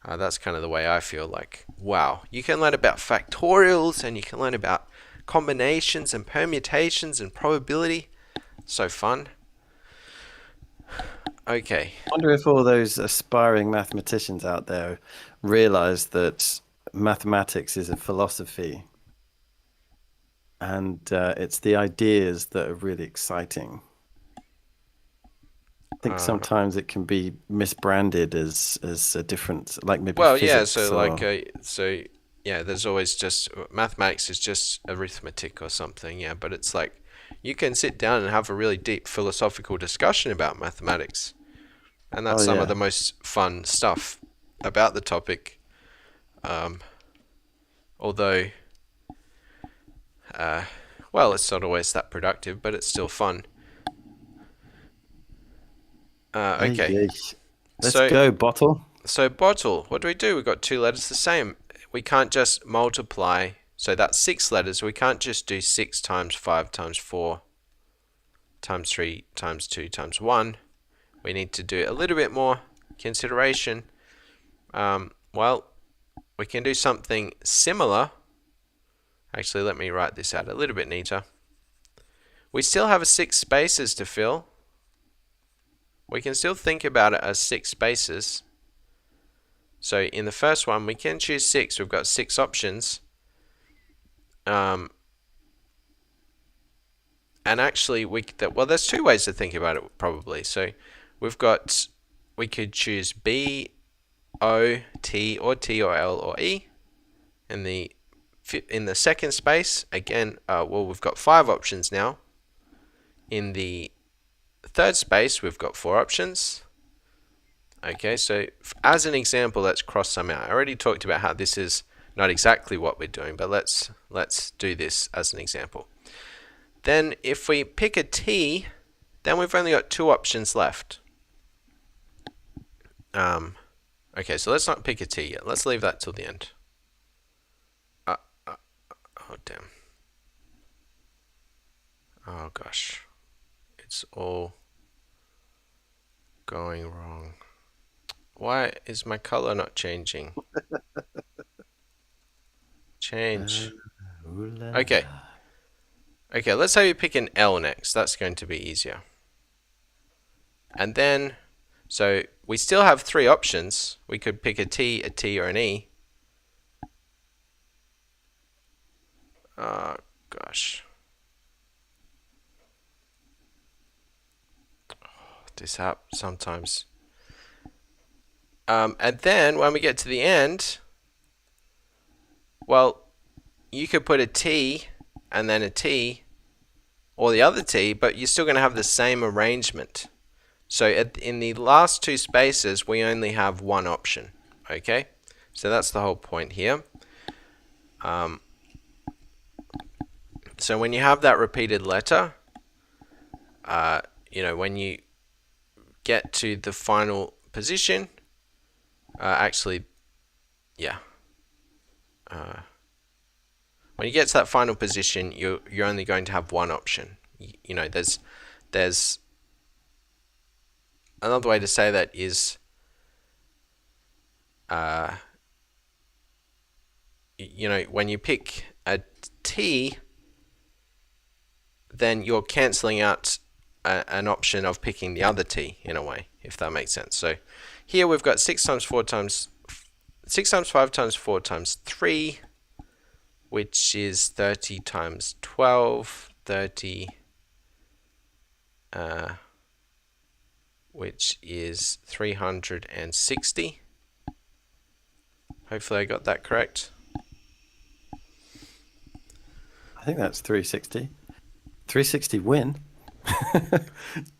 that's kind of the way I feel. Like, wow, you can learn about factorials and you can learn about combinations and permutations and probability. So fun. Okay. I wonder if all those aspiring mathematicians out there realize that mathematics is a philosophy, and it's the ideas that are really exciting. I think sometimes it can be misbranded as a different, like maybe Well, yeah. physics So like, or yeah. There's always just mathematics is just arithmetic or something. Yeah, but it's like you can sit down and have a really deep philosophical discussion about mathematics, and oh that's some of the yeah. most fun stuff about the topic. Although, well, it's not always that productive, but it's still fun. Ay, Okay. ay. Let's So go, bottle. So bottle, what do? We've got two letters the same. We can't just multiply. So that's 6 letters. We can't just do 6 times 5 times 4 times 3 times 2 times 1. We need to do a little bit more consideration. Well, we can do something similar. Actually, let me write this out a little bit neater. We still have 6 spaces to fill. We can still think about it as 6 spaces. So in the first one, we can choose 6. We've got 6 options. And actually, there's 2 ways to think about it probably. So we could choose B, O, T, or L, or E. In the second space, again, well, we've got 5 options now. In the third space, we've got 4 options. Okay, so as an example, let's cross some out. I already talked about how this is not exactly what we're doing, but let's do this as an example. Then if we pick a T, then we've only got 2 options left. Okay, so let's not pick a T yet. Let's leave that till the end. Oh, damn. Oh, gosh. It's all going wrong. Why is my color not changing? Change. Okay. Okay, let's say we pick an L next. That's going to be easier. And then, so we still have 3 options. We could pick a T, or an E. Oh, gosh. This happens sometimes. And then when we get to the end, well, you could put a T and then a T or the other T, but you're still going to have the same arrangement. So in the last 2 spaces, we only have 1 option. Okay, so that's the whole point here. So when you have that repeated letter, when you get to the final position, when you get to that final position, you're only going to have 1 option. There's another way to say that is, when you pick a T, then you're cancelling out an option of picking the other T in a way, if that makes sense. So here we've got 6 times 5 times 4 times 3, which is 30 times 12, 30. which is 360. Hopefully I got that correct. I think that's 360. 360 win.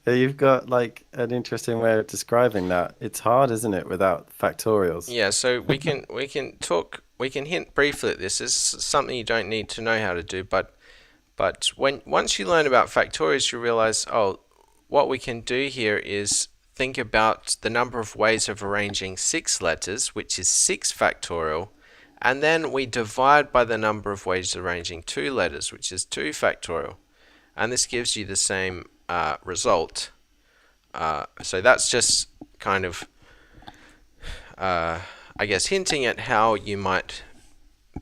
You've got like an interesting way of describing that. It's hard, isn't it, without factorials? Yeah, so we can hint briefly at this. This is something you don't need to know how to do, but once you learn about factorials, you realize, oh, what we can do here is think about the number of ways of arranging 6 letters, which is 6 factorial, and then we divide by the number of ways of arranging 2 letters, which is 2 factorial, and this gives you the same result. So that's just kind of, I guess, hinting at how you might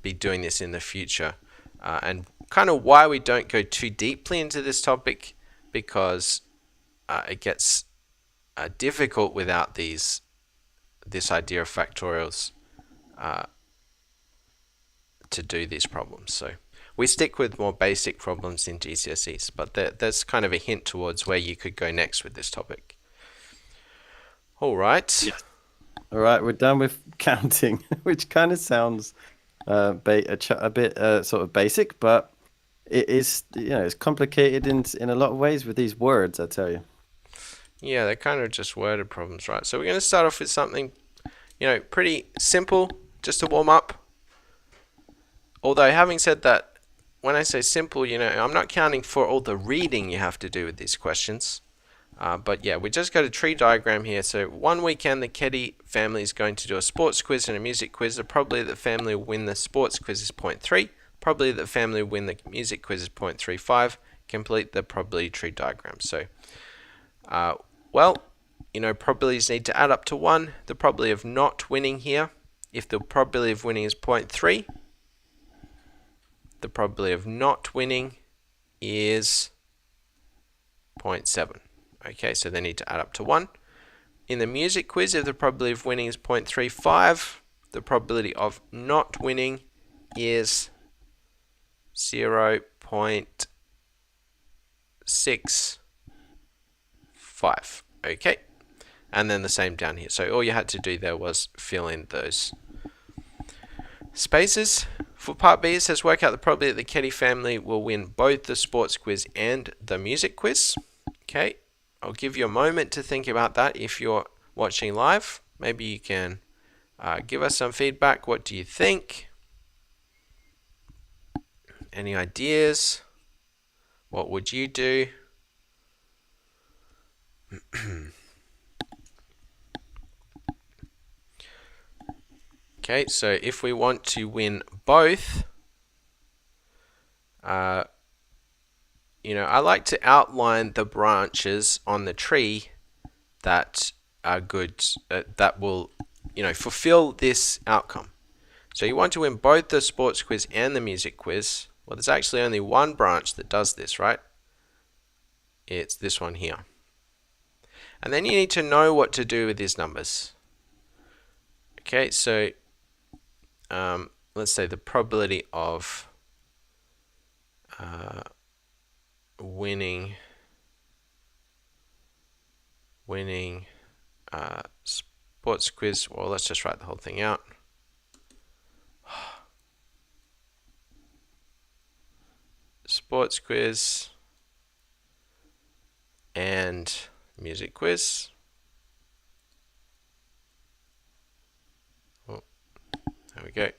be doing this in the future, and kind of why we don't go too deeply into this topic, because it gets difficult without this idea of factorials to do these problems. So we stick with more basic problems in GCSEs, but there's kind of a hint towards where you could go next with this topic. All right. Yes. All right, we're done with counting, which kind of sounds a bit sort of basic, but it is, it's complicated in a lot of ways with these words, I tell you. Yeah, they're kind of just worded problems, right? So we're going to start off with something, pretty simple, just to warm up. Although, having said that, when I say simple, I'm not counting for all the reading you have to do with these questions. But yeah, we just got a tree diagram here. So one weekend, the Keddy family is going to do a sports quiz and a music quiz. The probability that the family will win the sports quiz is 0.3. Probability that the family will win the music quiz is 0.35. Complete the probability tree diagram. So, probabilities need to add up to 1. The probability of not winning here, if the probability of winning is 0.3, the probability of not winning is 0.7. Okay, so they need to add up to 1. In the music quiz, if the probability of winning is 0.35, the probability of not winning is 0.65. Okay, and then the same down here. So all you had to do there was fill in those spaces. For part B, it says work out the probability that the Keddy family will win both the sports quiz and the music quiz. Okay, I'll give you a moment to think about that if you're watching live. Maybe you can give us some feedback. What do you think? Any ideas? What would you do? Okay, so if we want to win both, I like to outline the branches on the tree that are good, that will, fulfill this outcome. So you want to win both the sports quiz and the music quiz. Well, there's actually only one branch that does this, right? It's this one here. And then you need to know what to do with these numbers. Okay, so let's say the probability of winning sports quiz. Well, let's just write the whole thing out. Sports quiz and music quiz. Oh, there we go.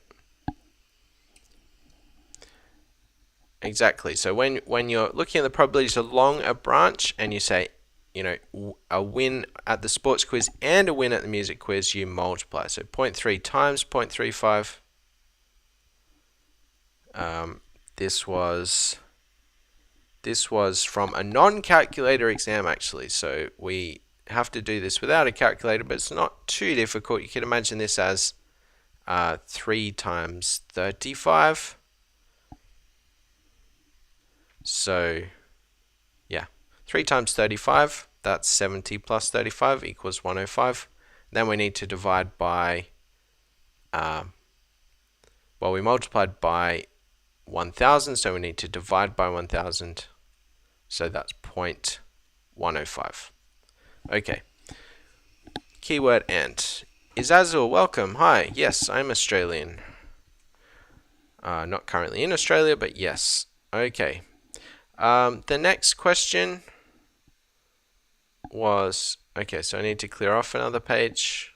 Exactly. So when you're looking at the probabilities along a branch and you say, a win at the sports quiz and a win at the music quiz, you multiply. So 0.3 times 0.35. This was from a non-calculator exam, actually. So we have to do this without a calculator, but it's not too difficult. You can imagine this as 3 times 35. So, yeah, 3 times 35, that's 70 plus 35 equals 105. Then we need to divide by, we multiplied by 1,000, so we need to divide by 1,000. So that's 0.105. Okay, Keyword and. Is Azul welcome? Hi. Yes, I'm Australian. Not currently in Australia, but yes. Okay. The next question was, okay, so I need to clear off another page.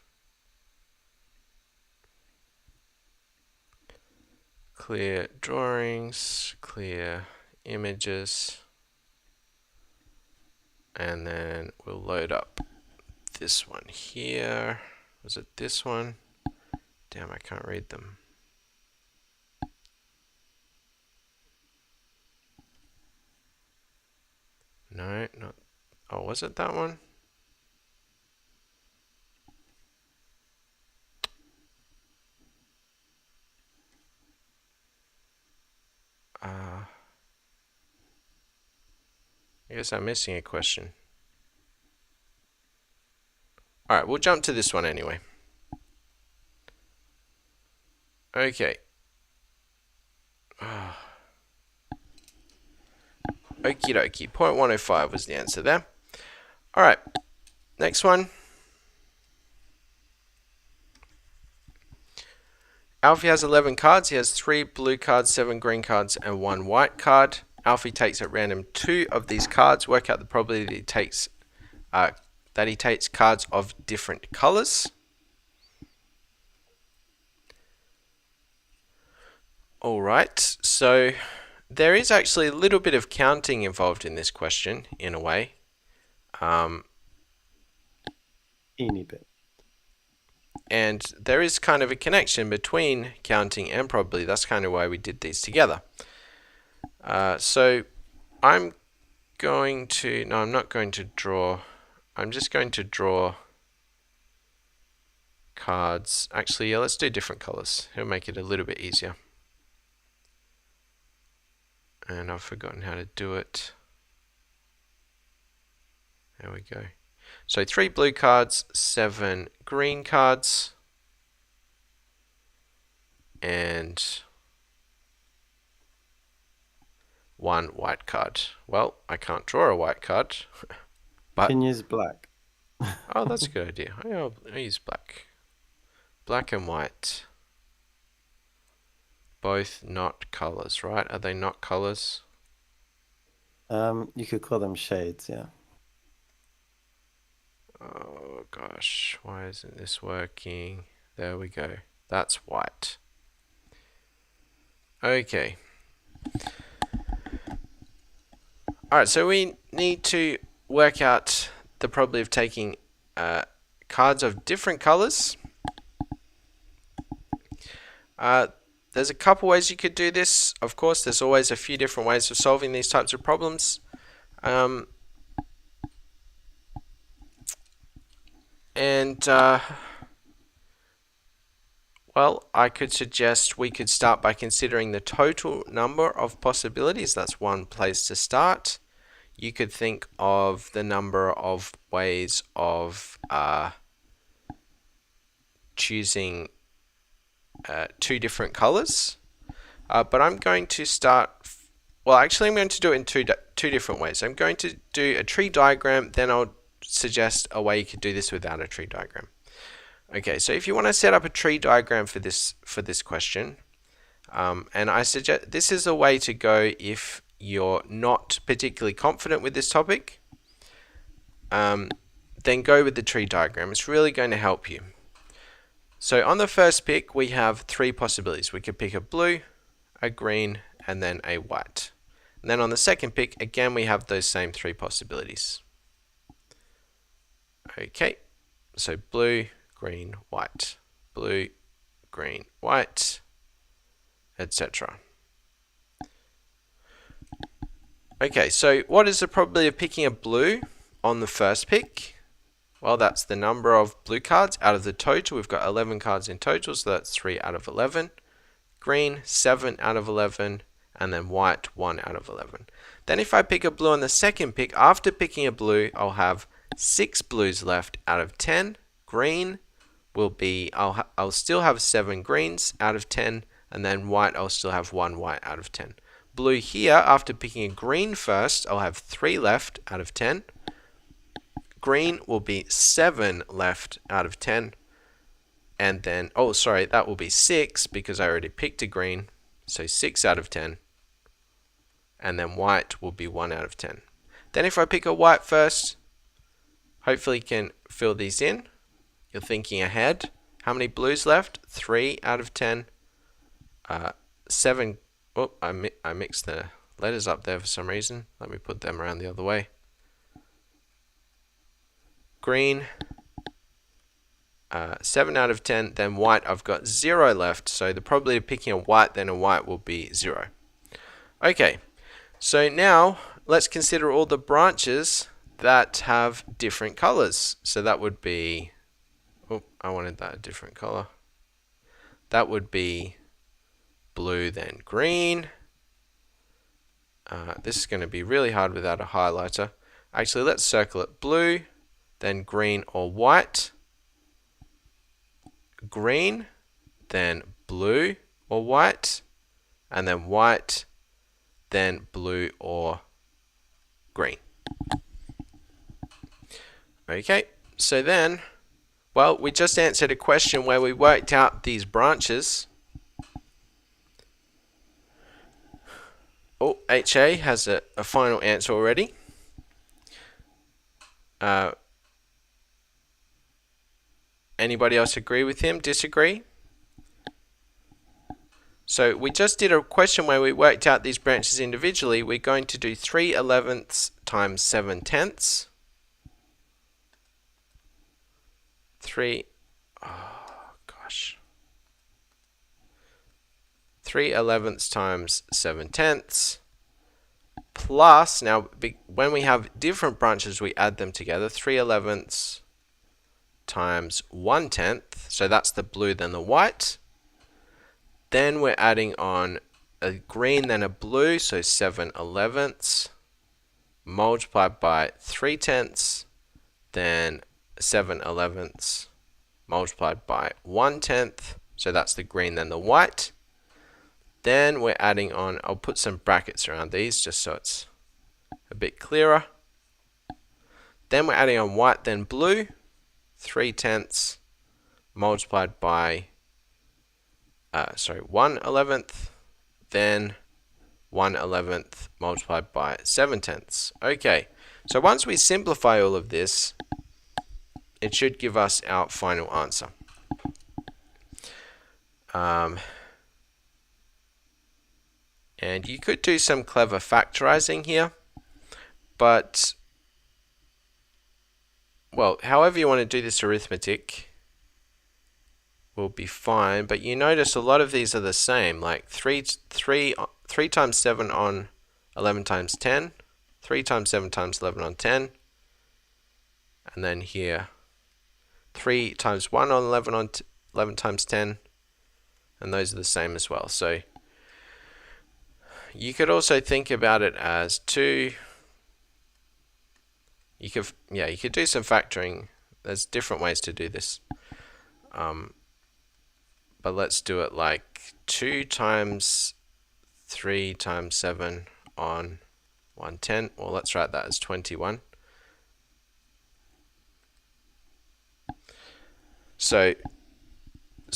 Clear drawings, clear images, and then we'll load up this one here. Was it this one? Damn, I can't read them. No, not. Oh, was it that one? I guess I'm missing a question. Alright, we'll jump to this one anyway. Okay. Okie dokie. 0.105 was the answer there. Alright, next one. Alfie has 11 cards. He has 3 blue cards, 7 green cards, and 1 white card. Alfie takes at random 2 of these cards. Work out the probability that he takes cards of different colors. Alright, so there is actually a little bit of counting involved in this question, in a way. Teeny bit. And there is kind of a connection between counting and probability. That's kind of why we did these together. So I'm going to, no, I'm not going to draw, I'm just going to draw cards. Actually, yeah, let's do different colors. It'll make it a little bit easier. And I've forgotten how to do it. There we go. So 3 blue cards, 7 green cards, and 1 white card. Well, I can't draw a white card. But You can use black. oh, that's a good idea. I'll use black. Black and white. Both not colors, right? Are they not colors? You could call them shades, yeah. Oh gosh, why isn't this working? There we go. That's white. Okay. Alright, so we need to work out the probability of taking cards of different colors. There's a couple ways you could do this. Of course, there's always a few different ways of solving these types of problems. Well, I could suggest we could start by considering the total number of possibilities. That's one place to start. You could think of the number of ways of choosing 2 different colors. But I'm going to start, well, actually I'm going to do it in two different ways. I'm going to do a tree diagram, then I'll suggest a way you could do this without a tree diagram. Okay, so if you want to set up a tree diagram for this question, and I suggest this is a way to go if you're not particularly confident with this topic, then go with the tree diagram. It's really going to help you. So on the first pick, we have 3 possibilities. We could pick a blue, a green, and then a white. And then on the second pick, again, we have those same 3 possibilities. Okay, so blue, green, white, blue, green, white, etc. Okay, so what is the probability of picking a blue on the first pick? Well, that's the number of blue cards out of the total. We've got 11 cards in total, so that's 3 out of 11. Green, 7 out of 11, and then white, 1 out of 11. Then if I pick a blue on the second pick, after picking a blue, I'll have 6 blues left out of 10. Green will be, I'll still have 7 greens out of 10, and then white, I'll still have 1 white out of 10. Blue here, after picking a green first, I'll have 3 left out of 10. green will be 7 left out of 10. And then, oh, sorry, that will be 6 because I already picked a green. So 6 out of 10. And then white will be 1 out of 10. Then if I pick a white first, hopefully you can fill these in. You're thinking ahead. How many blues left? 3 out of 10. 7. Oh, I mixed the letters up there for some reason. Let me put them around the other way. Green. 7 out of 10. Then white, I've got 0 left. So the probability of picking a white, then a white will be 0. Okay. So now let's consider all the branches that have different colors. So that would be, oh, I wanted that a different color. That would be blue, then green. This is going to be really hard without a highlighter. Actually, let's circle it. Blue, then green or white. Green, then blue or white. And then white, then blue or green. Okay, so then, well, we just answered a question where we worked out these branches. Oh, HA has a final answer already. Anybody else agree with him? Disagree? So we just did a question where we worked out these branches individually. We're going to do 3/11 times 7/10. 3/11 times 7/10 plus, now when we have different branches we add them together, 3/11 times 1/10, so that's the blue then the white. Then we're adding on a green then a blue, so 7/11 multiplied by 3/10, then 7/11 multiplied by 1/10, so that's the green then the white. Then we're adding on, I'll put some brackets around these just so it's a bit clearer. Then we're adding on white then blue, 3/10 multiplied by 1/11, then 1/11 multiplied by 7/10. Okay, so once we simplify all of this, it should give us our final answer. And you could do some clever factorizing here, but, well, however you want to do this arithmetic will be fine, but you notice a lot of these are the same, like 3 times 7 on 11 times 10, 3 times 7 times 11 on 10, and then here 3 times 1 on 11 on 11 times 10, and those are the same as well. So you could also think about it as 2. You could do some factoring. There's different ways to do this. But let's do it like 2 times 3 times 7 on 110. Well, let's write that as 21. So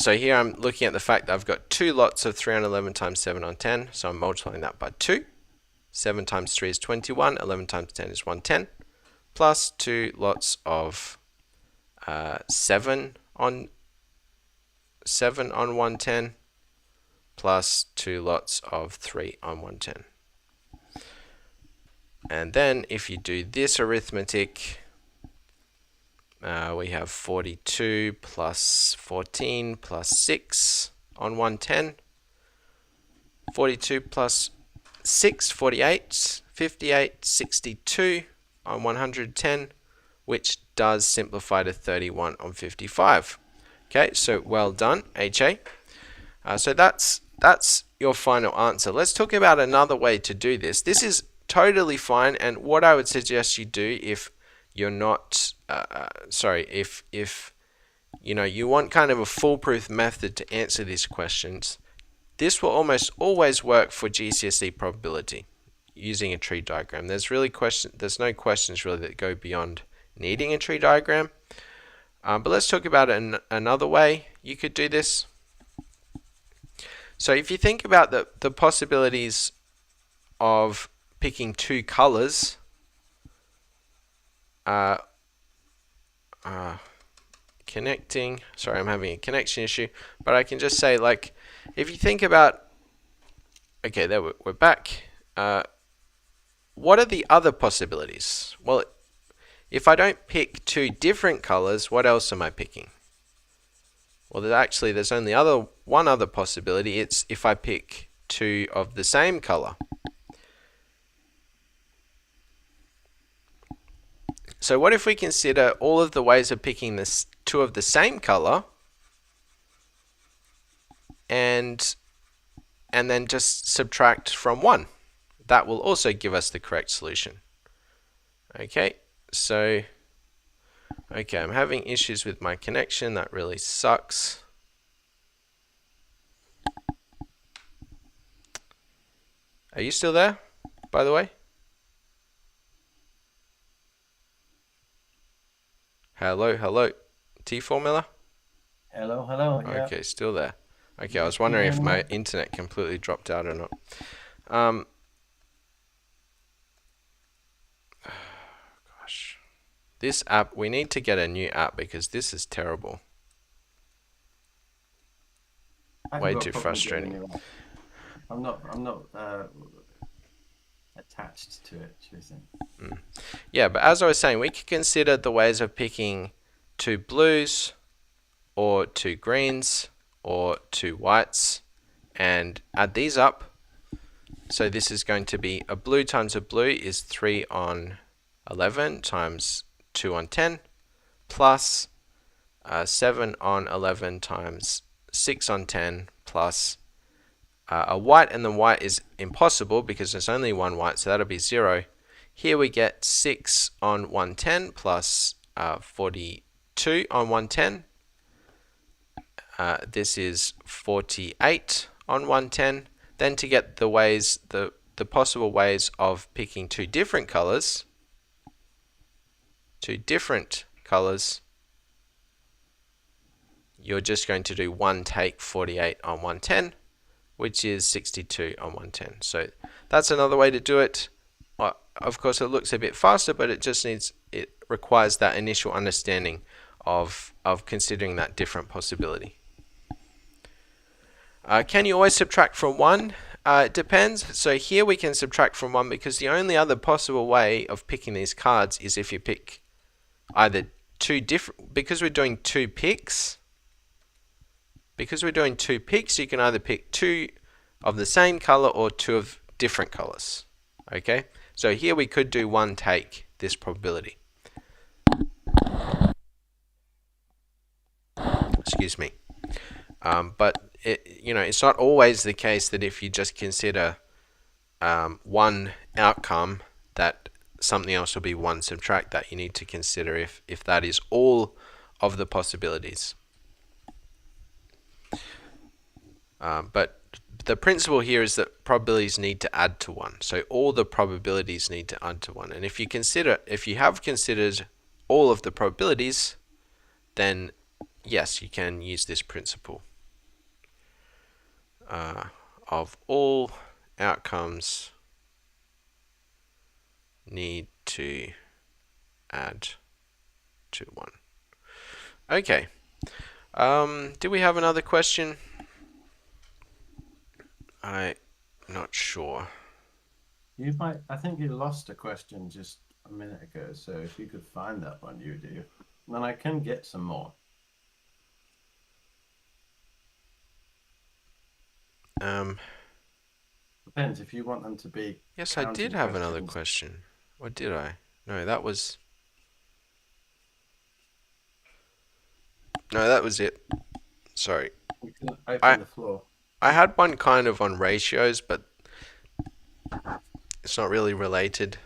here I'm looking at the fact that I've got 2 lots of 311 times 7 on 10, so I'm multiplying that by 2. 7 times 3 is 21, 11 times 10 is 110, plus 2 lots of 7 on 110, plus 2 lots of 3 on 110. And then if you do this arithmetic, we have 42 plus 14 plus 6 on 110. 42 plus 6, 48, 58, 62 on 110, which does simplify to 31 on 55. Okay, so well done, HA. So that's your final answer. Let's talk about another way to do this. This is totally fine, and what I would suggest you do if you're not, if you want kind of a foolproof method to answer these questions, this will almost always work for GCSE probability using a tree diagram. There's no questions really that go beyond needing a tree diagram. But let's talk about it another way you could do this. So if you think about the possibilities of picking two colors, connecting, sorry, I'm having a connection issue, but I can just say, like, if you think about, okay, there we're back. What are the other possibilities? Well, if I don't pick two different colors, what else am I picking? Well, there's only one other possibility. It's if I pick two of the same color. So what if we consider all of the ways of picking two of the same color and then just subtract from one? That will also give us the correct solution. Okay, so I'm having issues with my connection. That really sucks. Are you still there, by the way? Hello, hello. TeaFormula? Hello, hello. Yeah. Okay, still there. Okay, I Yeah, was can you wondering hear if me my now? internet completely dropped out or not. Gosh. This app, we need to get a new app because this is terrible. I haven't Way got a too problem with getting a frustrating. new app. I'm not attached to it, should we say? Yeah, but as I was saying, we could consider the ways of picking two blues or two greens or two whites and add these up. So this is going to be a blue times a blue is 3 on 11 times 2 on 10 plus 7 on 11 times 6 on 10 plus a white, and the white is impossible because there's only one white, so that'll be 0. Here we get 6 on 110 plus 42 on 110. This is 48 on 110. Then to get the possible ways of picking two different colors, you're just going to do one take 48 on 110, which is 62 on 110. So that's another way to do it. Of course, it looks a bit faster, but it requires that initial understanding of considering that different possibility. Can you always subtract from 1? It depends. So here we can subtract from 1 because the only other possible way of picking these cards is if you pick either two different, because we're doing two picks, you can either pick two of the same color or two of different colors. Okay, so here we could do one take this probability. Excuse me. But it's not always the case that if you just consider one outcome that something else will be one subtract that. You need to consider if that is all of the possibilities. But the principle here is that probabilities need to add to 1. So all the probabilities need to add to 1. And if you have considered all of the probabilities, then yes, you can use this principle of all outcomes need to add to 1. Okay. Do we have another question? I'm not sure. I think you lost a question just a minute ago, so if you could find that one, you do. Then I can get some more. Depends if you want them to be. Yes, I did counting have another questions. question. Or did I? No, that was it. Sorry. You can open the floor. I had one kind of on ratios, but it's not really related.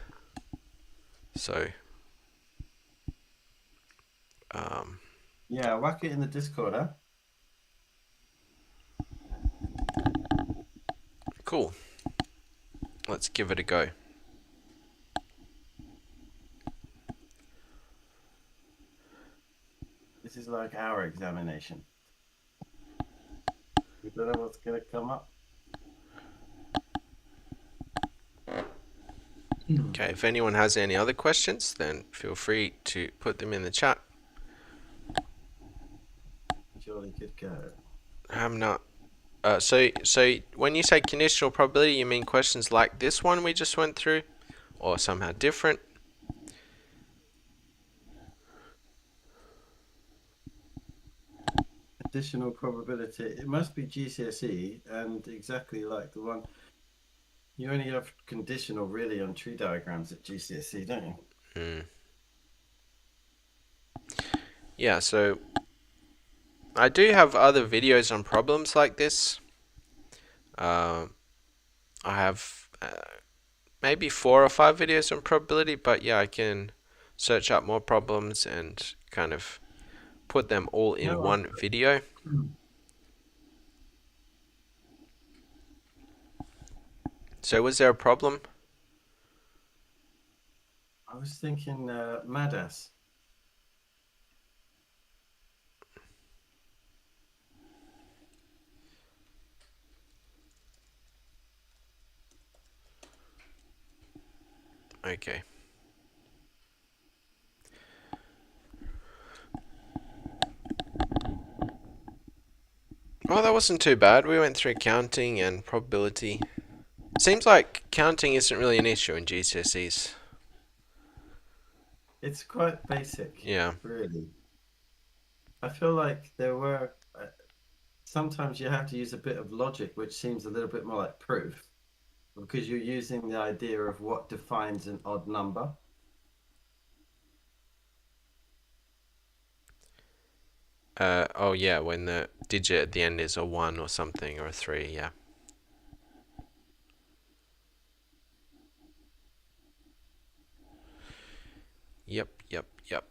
So, Yeah, whack it in the Discord, huh? cool. Let's give it a go. This is like our examination. We don't know what's going to come up. Okay, if anyone has any other questions, then feel free to put them in the chat. Jolly good go. I'm not. So when you say conditional probability, you mean questions like this one we just went through, or somehow different? Additional probability. It must be GCSE and exactly like the one. You only have conditional really on tree diagrams at GCSE, don't you? Mm. Yeah, so I do have other videos on problems like this. I have maybe 4 or 5 videos on probability, but yeah, I can search up more problems and kind of put them all in one video. So was there a problem? I was thinking Madass. Okay. Well, that wasn't too bad. We went through counting and probability. Seems like counting isn't really an issue in GCSEs. It's quite basic, Yeah. really. I feel like there were sometimes you have to use a bit of logic, which seems a little bit more like proof, because you're using the idea of what defines an odd number. Oh yeah, when the digit at the end is a 1 or something, or a 3, yeah. Yep, yep, yep.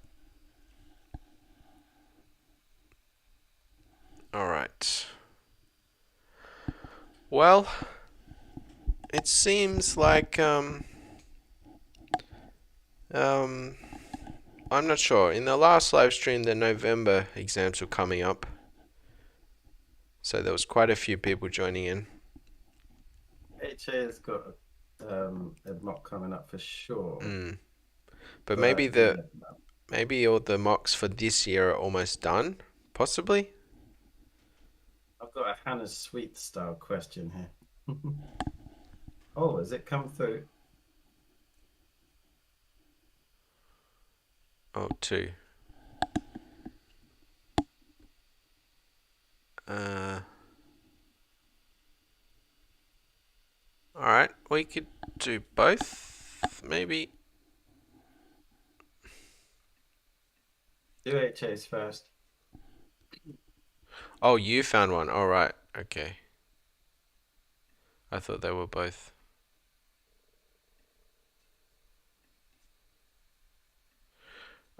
Alright. Well, it seems like, I'm not sure. In the last live stream, the November exams were coming up. So there was quite a few people joining in. HA has got a mock coming up for sure. Mm. But Yeah, maybe all the mocks for this year are almost done, possibly. I've got a Hannah's Sweet style question here. Oh, has it come through? Oh, 2. Alright, we could do both, maybe. Do HAs first. Oh, you found one. Alright, okay. I thought they were both.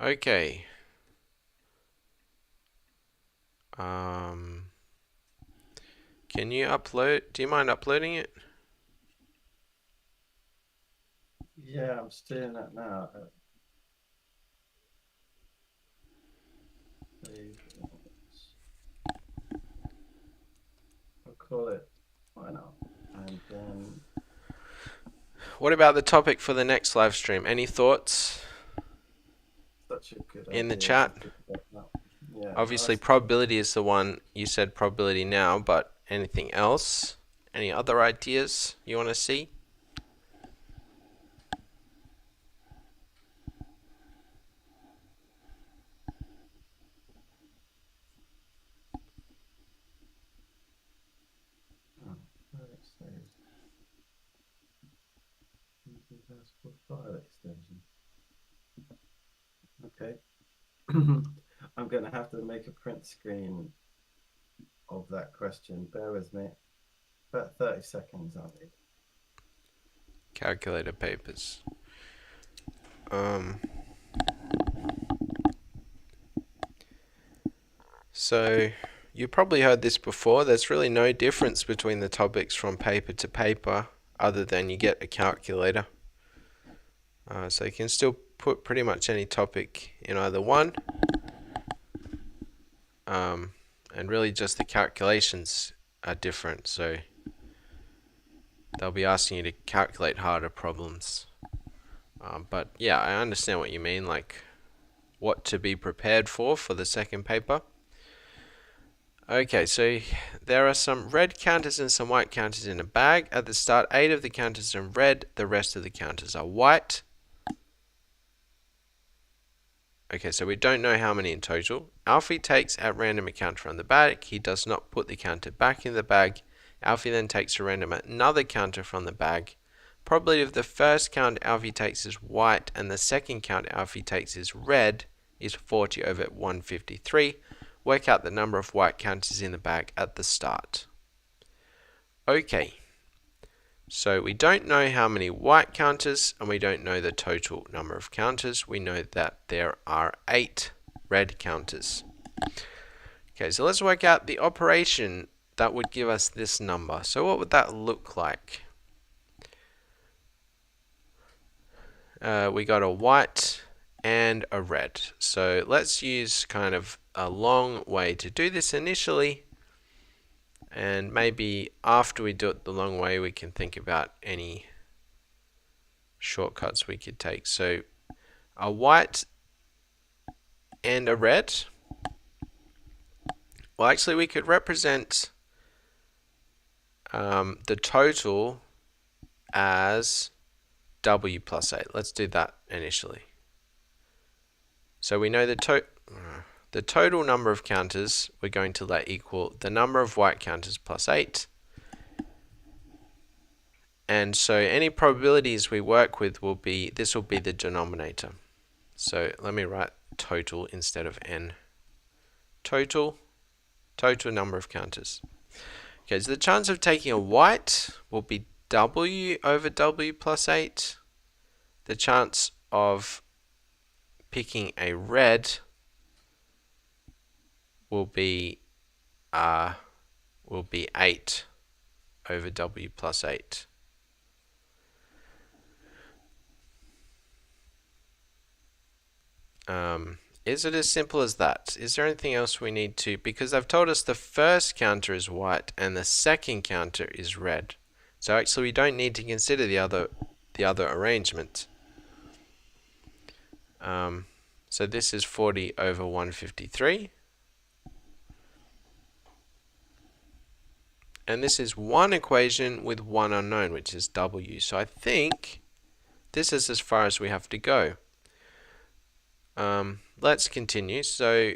Okay. Can you upload? Do you mind uploading it? Yeah, I'm just doing that now. I'll call it, why not? And then What about the topic for the next live stream? Any thoughts such a good in the idea. chat? Yeah, Obviously, probability is the one you said probability now, but anything else? Any other ideas you want to see? File extension. Okay. I'm going to have to make a print screen of that question. Bear with me. About 30 seconds, I'll need. Calculator papers. So you probably heard this before. There's really no difference between the topics from paper to paper other than you get a calculator. So you can still put pretty much any topic in either one. and really just the calculations are different, so they'll be asking you to calculate harder problems. But yeah, I understand what you mean, like what to be prepared for the second paper. Okay, so there are some red counters and some white counters in a bag. At the start, 8 of the counters are red, the rest of the counters are white. Okay, so we don't know how many in total. Alfie takes at random a counter from the bag. He does not put the counter back in the bag. Alfie then takes at random another counter from the bag. Probability of the first count Alfie takes is white and the second count Alfie takes is red is 40 over 153. Work out the number of white counters in the bag at the start. Okay, so we don't know how many white counters and we don't know the total number of counters. We know that there are 8 red counters. Okay, so let's work out the operation that would give us this number. So what would that look like? We got a white and a red. So let's use kind of a long way to do this initially, and maybe after we do it the long way we can think about any shortcuts we could take. So a white and a red. Well, actually we could represent the total as W plus 8. Let's do that initially. So we know the total number of counters we're going to let equal the number of white counters plus 8. And so any probabilities we work with will be, this will be the denominator. So let me write total instead of n. Total number of counters. Okay, so the chance of taking a white will be W over W plus 8. The chance of picking a red will be 8 over W plus 8. Is it as simple as that? Is there anything else we need to, because they've told us the first counter is white and the second counter is red. So actually we don't need to consider the other arrangement. So this is 40 over 153. And this is one equation with one unknown, which is W. So I think this is as far as we have to go. Let's continue. So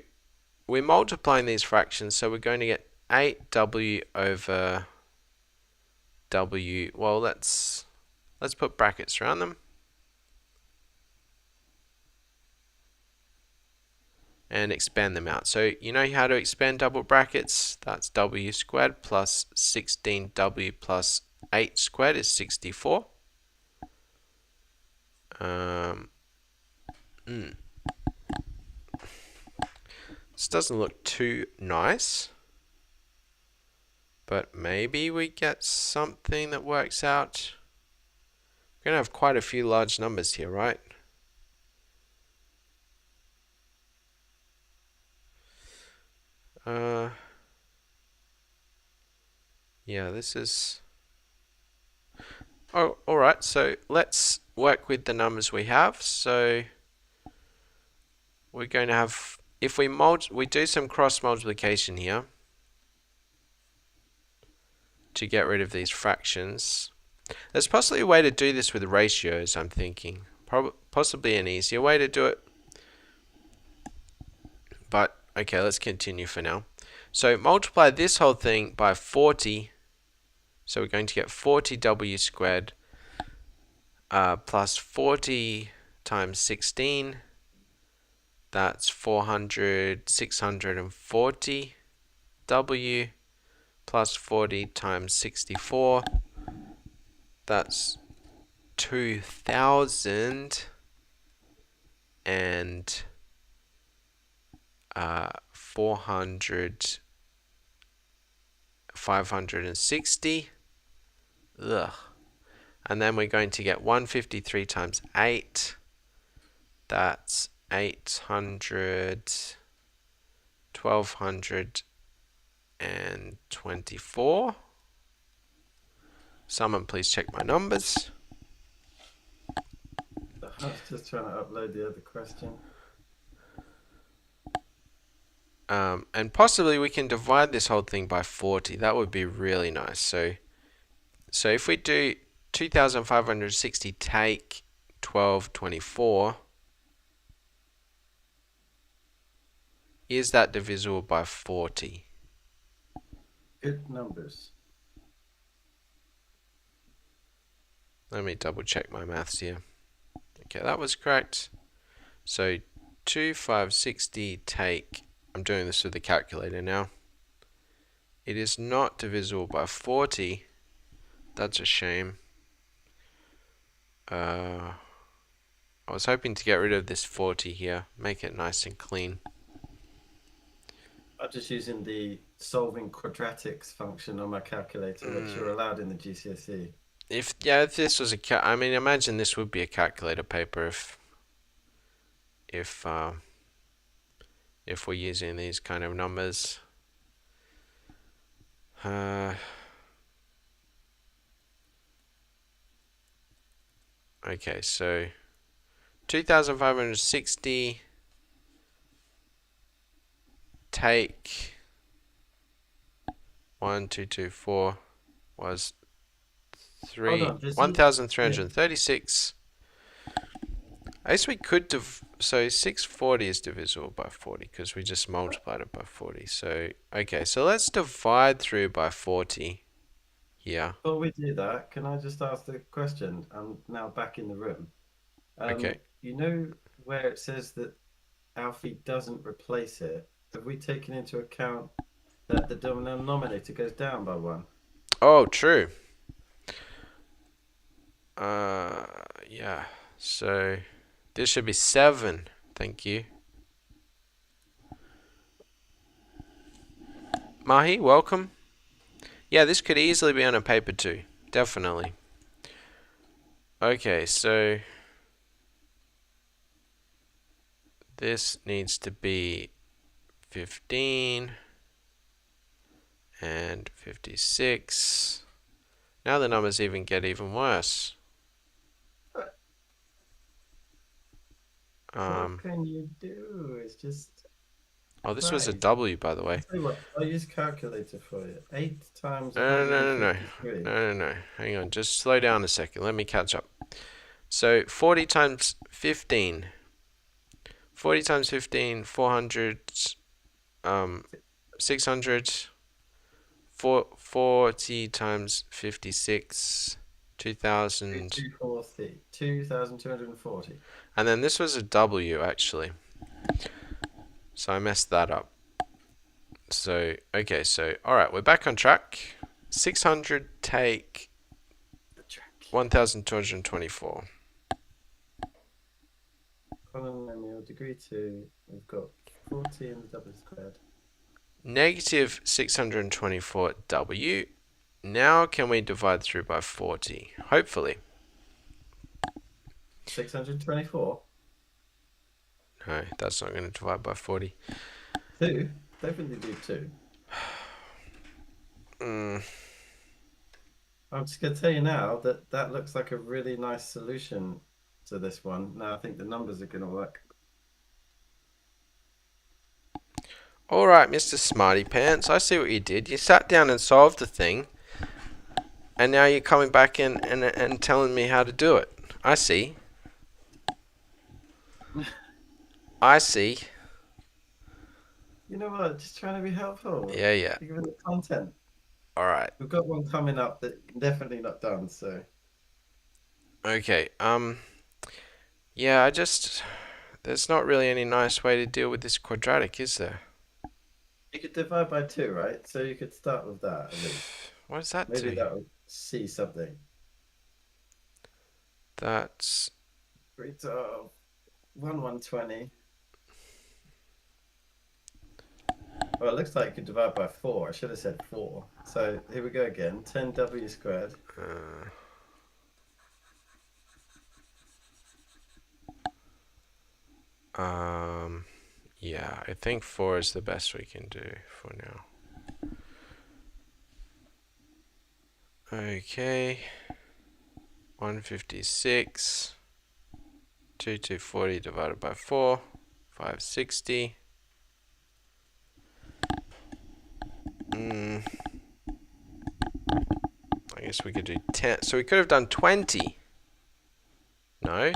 we're multiplying these fractions, so we're going to get 8W over W. Well, let's put brackets around them. And expand them out. So you know how to expand double brackets? That's W squared plus 16W plus 8 squared is 64. This doesn't look too nice, but maybe we get something that works out. We're going to have quite a few large numbers here, right? Yeah, this is... Oh, alright, so let's work with the numbers we have. So we're going to have, if we do some cross multiplication here to get rid of these fractions. There's possibly a way to do this with ratios, I'm thinking. Possibly an easier way to do it. But okay, let's continue for now. So multiply this whole thing by 40. So we're going to get 40W squared plus 40 times 16. That's 640 W plus 40 times 64. That's 2,000 and 560. Ugh. And then we're going to get 153 times 8. That's 820 1224. Someone please check my numbers. I was just trying to upload the other question. And possibly we can divide this whole thing by 40. That would be really nice. So if we do 2560 take 1224, is that divisible by 40? Good numbers. Let me double check my maths here. Okay, that was correct. So 2560 take, I'm doing this with the calculator now. It is not divisible by 40. That's a shame. I was hoping to get rid of this 40 here, make it nice and clean. I'm just using the solving quadratics function on my calculator, which you're allowed in the GCSE. If this was I mean, imagine this would be a calculator paper if we're using these kind of numbers. Okay, so 2560 take 1224 was Hold on, 1336. I guess we could so 640 is divisible by 40 because we just multiplied it by 40. So okay, so let's divide through by 40 here. Before we do that, can I just ask the question? I'm now back in the room. Okay. You know where it says that Alfie doesn't replace it? Have we taken into account that the denominator goes down by 1? Oh, true. Yeah. So this should be 7. Thank you. Mahi, welcome. Yeah, this could easily be on a paper too. Definitely. Okay, so this needs to be 15 and 56. Now the numbers get even worse. What can you do? It's just. Oh, this was a Right. W, by the way. I'll tell you what, I'll use calculator for you. 8 times No. 153. Hang on, just slow down a second. Let me catch up. So 40 times 15. 40 times 15, 400, 600. 40 times 56, 2000. 2,240. And then this was a W, actually. So I messed that up. So, okay, so, alright, we're back on track. 600 take 1224. Polynomial degree 2, we've got 40 in the double squared. Negative 624W. Now can we divide through by 40? Hopefully. 624? No, that's not going to divide by 40. 2? Definitely do 2. I'm just going to tell you now that that looks like a really nice solution to this one. Now I think the numbers are going to work. Alright, Mr. Smarty Pants, I see what you did. You sat down and solved the thing, and now you're coming back in and telling me how to do it. I see. I see. You know what? Just trying to be helpful. Yeah. Given the content. Alright. We've got one coming up that definitely not done, so. Okay, yeah, there's not really any nice way to deal with this quadratic, is there? You could divide by 2, right? So you could start with that at least. What does that Maybe do? that would see something. That's 3 to 120. Well, it looks like you could divide by 4. I should have said 4. So here we go again. 10W squared. Yeah, I think 4 is the best we can do for now. Okay. 156. 2240 divided by 4. 560. I guess we could do 10. So we could have done 20. No?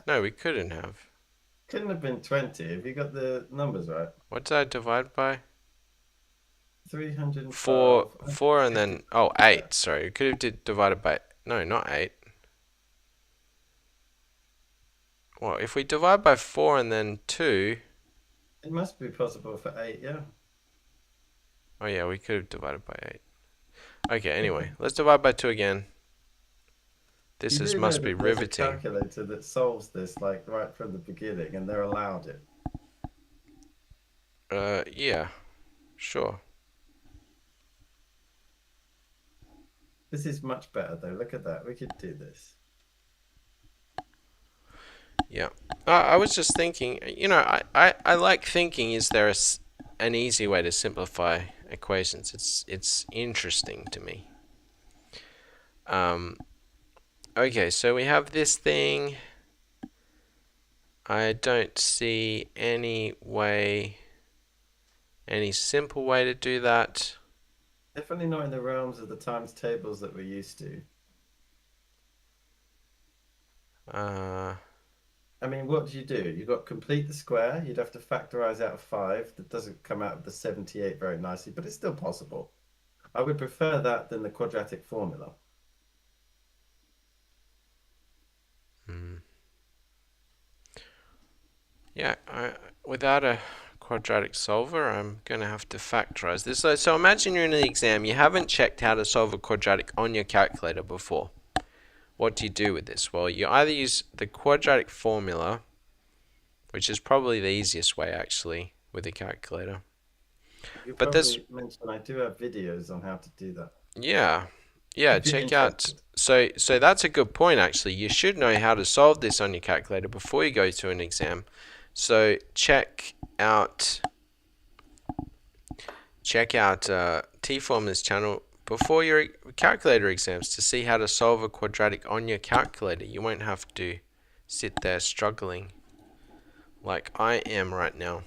No, we couldn't have. Couldn't have been 20. Have you got the numbers right? What did I divide by? 4, 312. 4 and then, oh, 8. Sorry, we could have divided by, no, not 8. Well, if we divide by 4 and then 2, It must be possible for 8, yeah. oh yeah, we could have divided by 8. Okay, anyway, let's divide by 2 again. You This do know must be that there's a riveting. calculator that solves this like right from the beginning, and they're allowed it. Yeah, sure. This is much better though. Look at that. We could do this. Yeah. I was just thinking, I like thinking, is there an easy way to simplify equations? It's interesting to me. Okay, so we have this thing. I don't see any simple way to do that. Definitely not in the realms of the times tables that we're used to. I mean, what do? You've got complete the square. You'd have to factorize out of 5. That doesn't come out of the 78 very nicely, but it's still possible. I would prefer that than the quadratic formula. Yeah, without a quadratic solver, I'm going to have to factorize this. So imagine you're in an exam. You haven't checked how to solve a quadratic on your calculator before. What do you do with this? Well, you either use the quadratic formula, which is probably the easiest way actually with a calculator. You But there's, probably mentioned I do have videos on how to do that. yeah, If you're check out. interested. So that's a good point actually. You should know how to solve this on your calculator before you go to an exam. So check out TeaFormula's channel before your calculator exams to see how to solve a quadratic on your calculator. You won't have to sit there struggling like I am right now.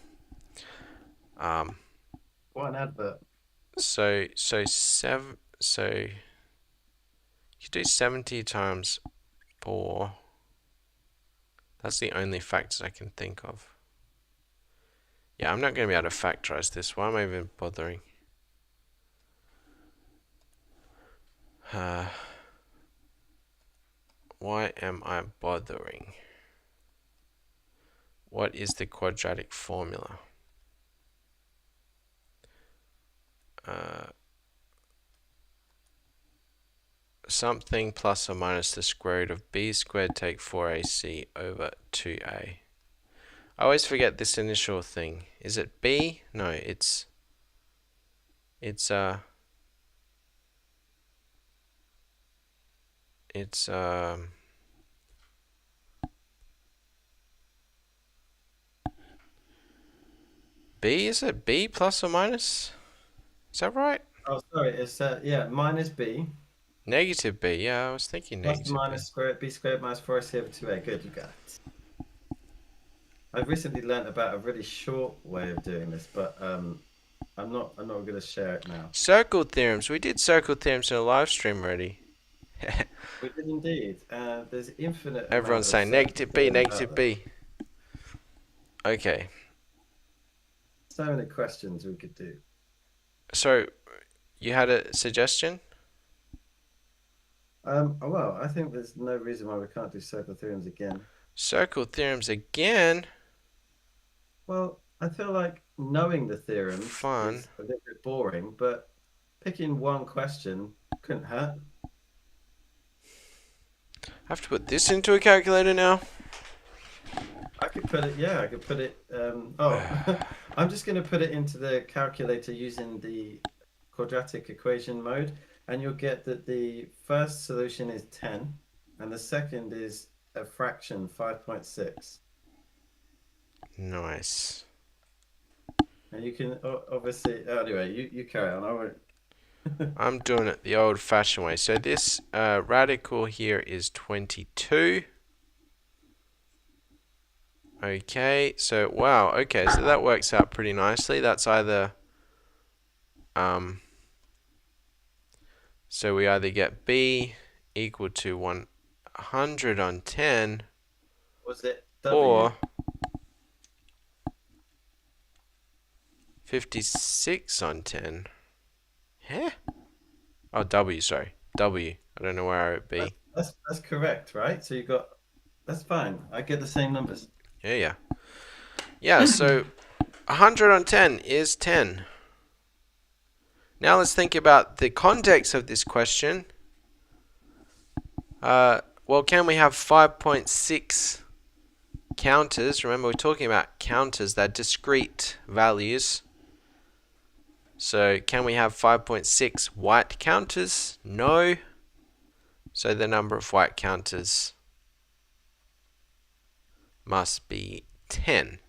What an advert. So you do 70 times 4. That's the only factors I can think of. Yeah, I'm not going to be able to factorize this. Why am I even bothering? Why am I bothering? What is the quadratic formula? Something plus or minus the square root of b squared take 4ac over 2a. I always forget this initial thing. Is it b? No, it's b, is it b plus or minus? Is that right? Oh, sorry. It's yeah, minus b Negative b, yeah, I was thinking plus negative b. minus square b squared minus 4ac over 2a. Good, you got it. I've recently learnt about a really short way of doing this, but I'm not going to share it now. Circle theorems. We did circle theorems in a live stream already. We did indeed. There's infinite Everyone's amount saying of negative b, theorems out negative there. b. Okay. So many questions we could do. So, you had a suggestion? Well, I think there's no reason why we can't do circle theorems again. Circle theorems again? Well, I feel like knowing the theorems Fun. is a little bit boring, but picking one question couldn't hurt. I have to put this into a calculator now? I could put it, yeah, I could put it. Oh, I'm just going to put it into the calculator using the quadratic equation mode, and you'll get that the first solution is 10, and the second is a fraction 5.6. Nice. And you can obviously, anyway, you carry on. I won't. I'm doing it the old-fashioned way. So this radical here is 22. Okay, so wow, okay, so that works out pretty nicely. That's either, so we either get b equal to 100 on 10, Was it W? or 56 on 10. Huh? Oh, W, sorry. W. I don't know where it would be. That's correct, right? So you got that's fine. I get the same numbers. Yeah, yeah. Yeah, so 100 on 10 is 10. Now let's think about the context of this question. Well, can we have 5.6 counters? Remember, we're talking about counters, they're discrete values. So can we have 5.6 white counters? No. So the number of white counters must be 10.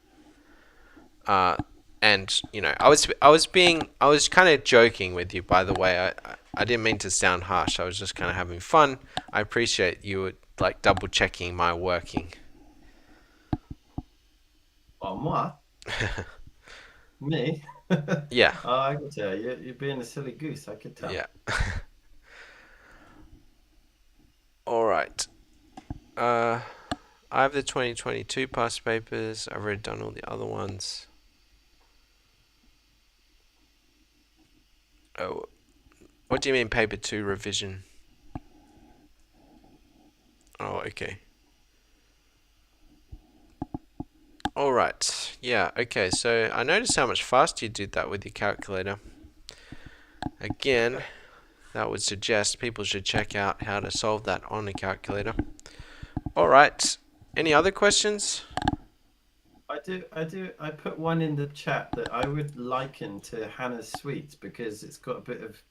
And you know, I was kind of joking with you, by the way. I didn't mean to sound harsh. I was just kind of having fun. I appreciate you were like double checking my working. Oh, moi? Me? Yeah. Oh, I could tell you're being a silly goose. I could tell. Yeah. All right. I have the 2022 past papers. I've already done all the other ones. Oh, what do you mean paper 2 revision? Oh, okay. All right. Yeah, okay. So I noticed how much faster you did that with your calculator. Again, that would suggest people should check out how to solve that on a calculator. All right. Any other questions? I put one in the chat that I would liken to Hannah's Sweets because it's got a bit of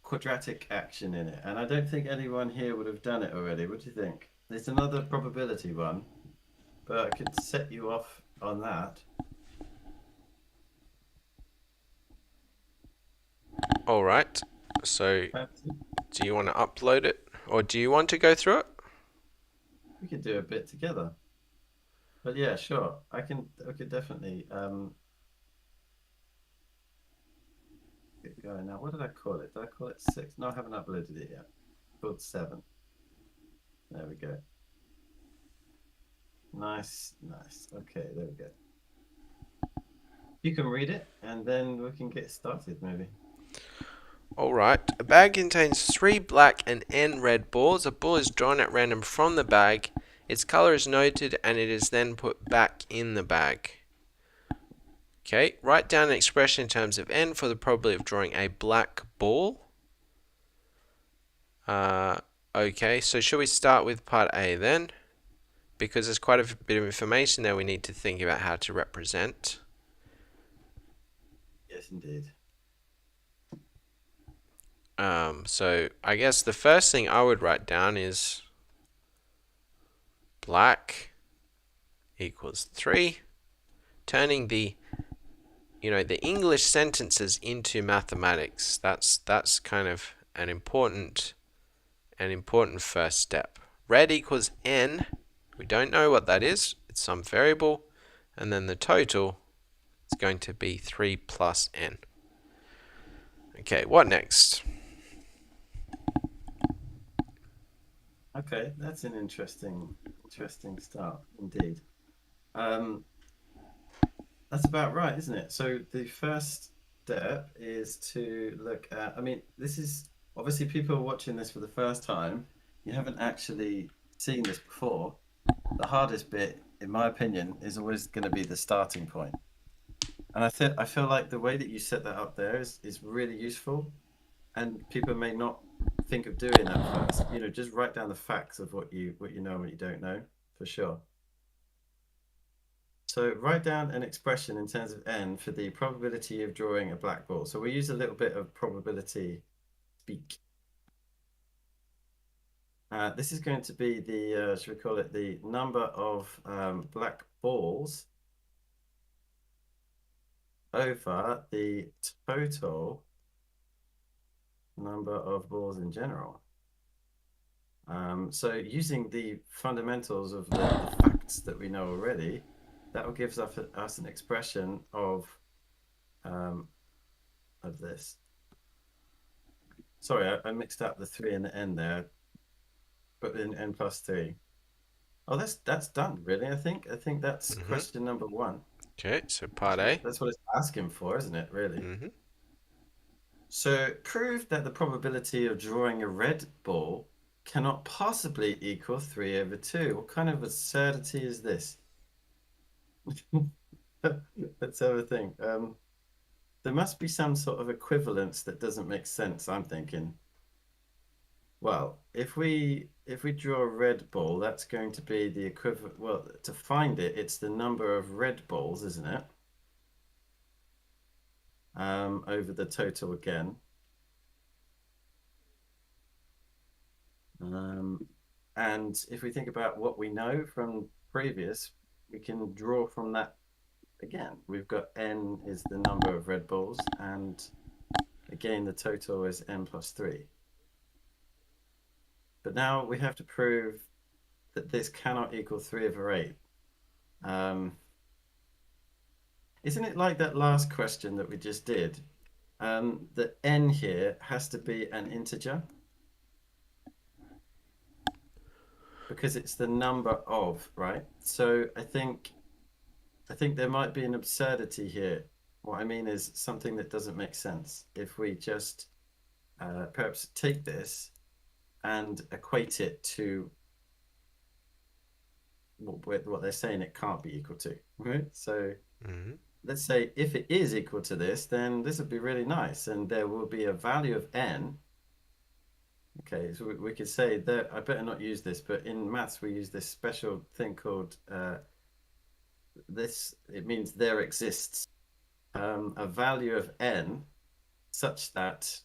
quadratic action in it, and I don't think anyone here would have done it already. What do you think? There's another probability one, but I could set you off on that. All right. So Fancy? do you want to upload it, or do you want to go through it? We could do a bit together. But yeah, sure. I could definitely get going now. What did I call it? Did I call it 6? No, I haven't uploaded it yet. Called 7. There we go. Nice, nice. Okay, there we go. You can read it and then we can get started maybe. All right. A bag contains 3 black and n red balls. A ball is drawn at random from the bag. Its color is noted and it is then put back in the bag. Okay, write down an expression in terms of n for the probability of drawing a black ball. Okay, so should we start with part A then? Because there's quite a bit of information there we need to think about how to represent. Yes, indeed. So I guess the first thing I would write down is black equals 3. Turning the English sentences into mathematics. That's kind of an important first step. Red equals n. We don't know what that is. It's some variable, and then the total is going to be 3 plus n. Okay, what next? Okay, that's an interesting start indeed. That's about right, isn't it? So the first step is to look at, I mean, this is obviously people are watching this for the first time. You haven't actually seen this before. The hardest bit, in my opinion, is always going to be the starting point. And I feel like the way that you set that up there is really useful. And people may not think of doing that first. You know, just write down the facts of what you know and what you don't know, for sure. So write down an expression in terms of n for the probability of drawing a black ball. So we use a little bit of probability speak. This is going to be the, should we call it the number of black balls over the total number of balls in general. So using the fundamentals of the facts that we know already, that will give us an expression um, of this. Sorry, I mixed up the 3 and the n there, but in n plus 3. Oh, that's done, really. I think that's Mm-hmm. question number 1. Okay, so part A. That's what it's asking for, isn't it, really? Mm-hmm. So prove that the probability of drawing a red ball cannot possibly equal 3 over 2. What kind of absurdity is this? Let's have a think. There must be some sort of equivalence that doesn't make sense, I'm thinking. Well, if we draw a red ball, that's going to be the equivalent. Well, to find it, it's the number of red balls, isn't it? Over the total again. And if we think about what we know from previous, we can draw from that again. We've got n is the number of red balls, and again, the total is n plus 3. But now we have to prove that this cannot equal 3 over 8. Isn't it like that last question that we just did? The n here has to be an integer because it's the number of, right? So I think there might be an absurdity here. What I mean is something that doesn't make sense. If we just perhaps take this and equate it to what they're saying it can't be equal to, right? So Mm-hmm. let's say if it is equal to this, then this would be really nice, and there will be a value of n. Okay, so we could say that I better not use this, but in maths we use this special thing called this. It means there exists a value of n such that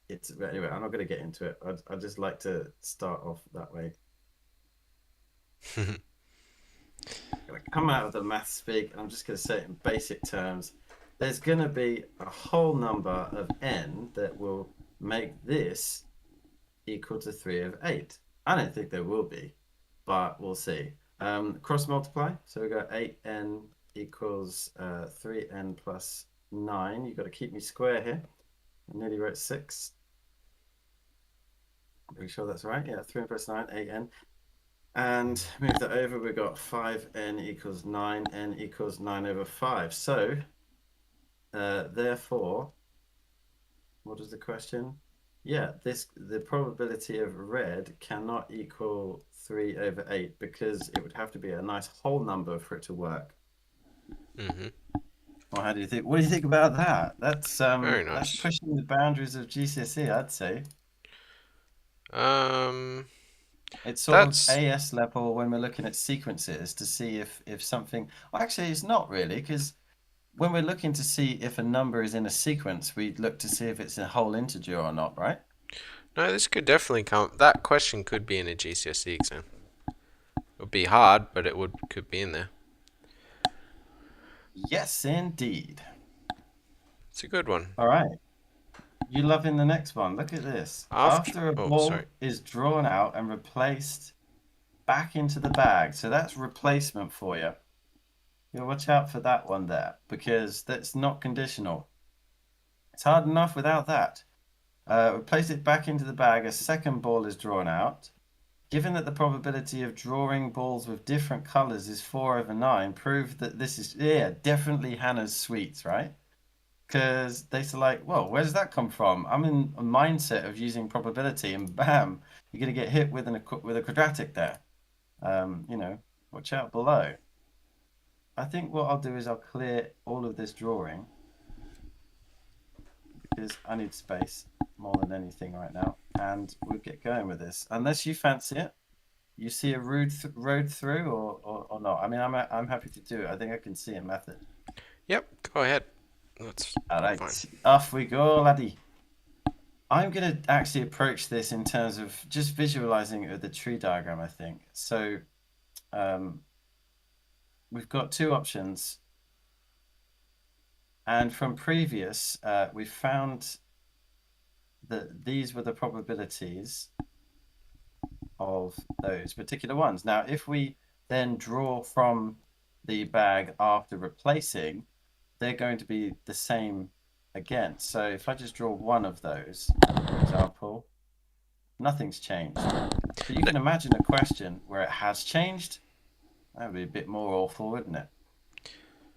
it's anyway. I'm not going to get into it. I'd just like to start off that way. Going to come out of the math speak, and I'm just going to say it in basic terms. There's going to be a whole number of n that will make this equal to 3 over 8. I don't think there will be, but we'll see. Cross multiply. So we got 8n equals 3n plus 9. You've got to keep me square here. I nearly wrote 6. I'm pretty sure that's right. Yeah, 3n plus 9, 8n. And move that over, we've got 5n equals 9, n equals 9 over 5. So, therefore, what is the question? Yeah, the probability of red cannot equal 3 over 8 because it would have to be a nice whole number for it to work. Mm-hmm. Well, how do you think? What do you think about that? Very That's nice. pushing the boundaries of GCSE, I'd say. Um, It's sort of that's AS level when we're looking at sequences to see if something. Well, actually, it's not really because when we're looking to see if a number is in a sequence, we look to see if it's a whole integer or not, right? no. This could definitely come. That question could be in a GCSE exam. It would be hard, but it would could be in there. Yes, indeed. It's a good one. All right. You loving the next one? Look at this. After. After a Oh, sorry. ball is drawn out and replaced back into the bag. So that's replacement for you. You'll watch out for that one there because that's not conditional. It's hard enough without that. Replace it back into the bag. A second ball is drawn out. Given that the probability of drawing balls with different colors is 4 over 9, prove that this is, yeah, definitely Hannah's sweets, right? Because they say like, well, where does that come from? I'm in a mindset of using probability, and bam, you're gonna get hit with a quadratic there. You know, watch out below. I think what I'll do is I'll clear all of this drawing because I need space more than anything right now, and we'll get going with this. Unless you fancy it, you see a road through, or not. I mean, I'm happy to do it. I think I can see a method. Yep. Go ahead. That's All fine. right, off we go, laddie. I'm going to actually approach this in terms of just visualizing it with the tree diagram, I think. So um, we've got two options. And from previous, we found that these were the probabilities of those particular ones. Now, if we then draw from the bag after replacing, they're going to be the same again. So if I just draw one of those, for example, nothing's changed. But you No, can imagine a question where it has changed. That would be a bit more awful, wouldn't it?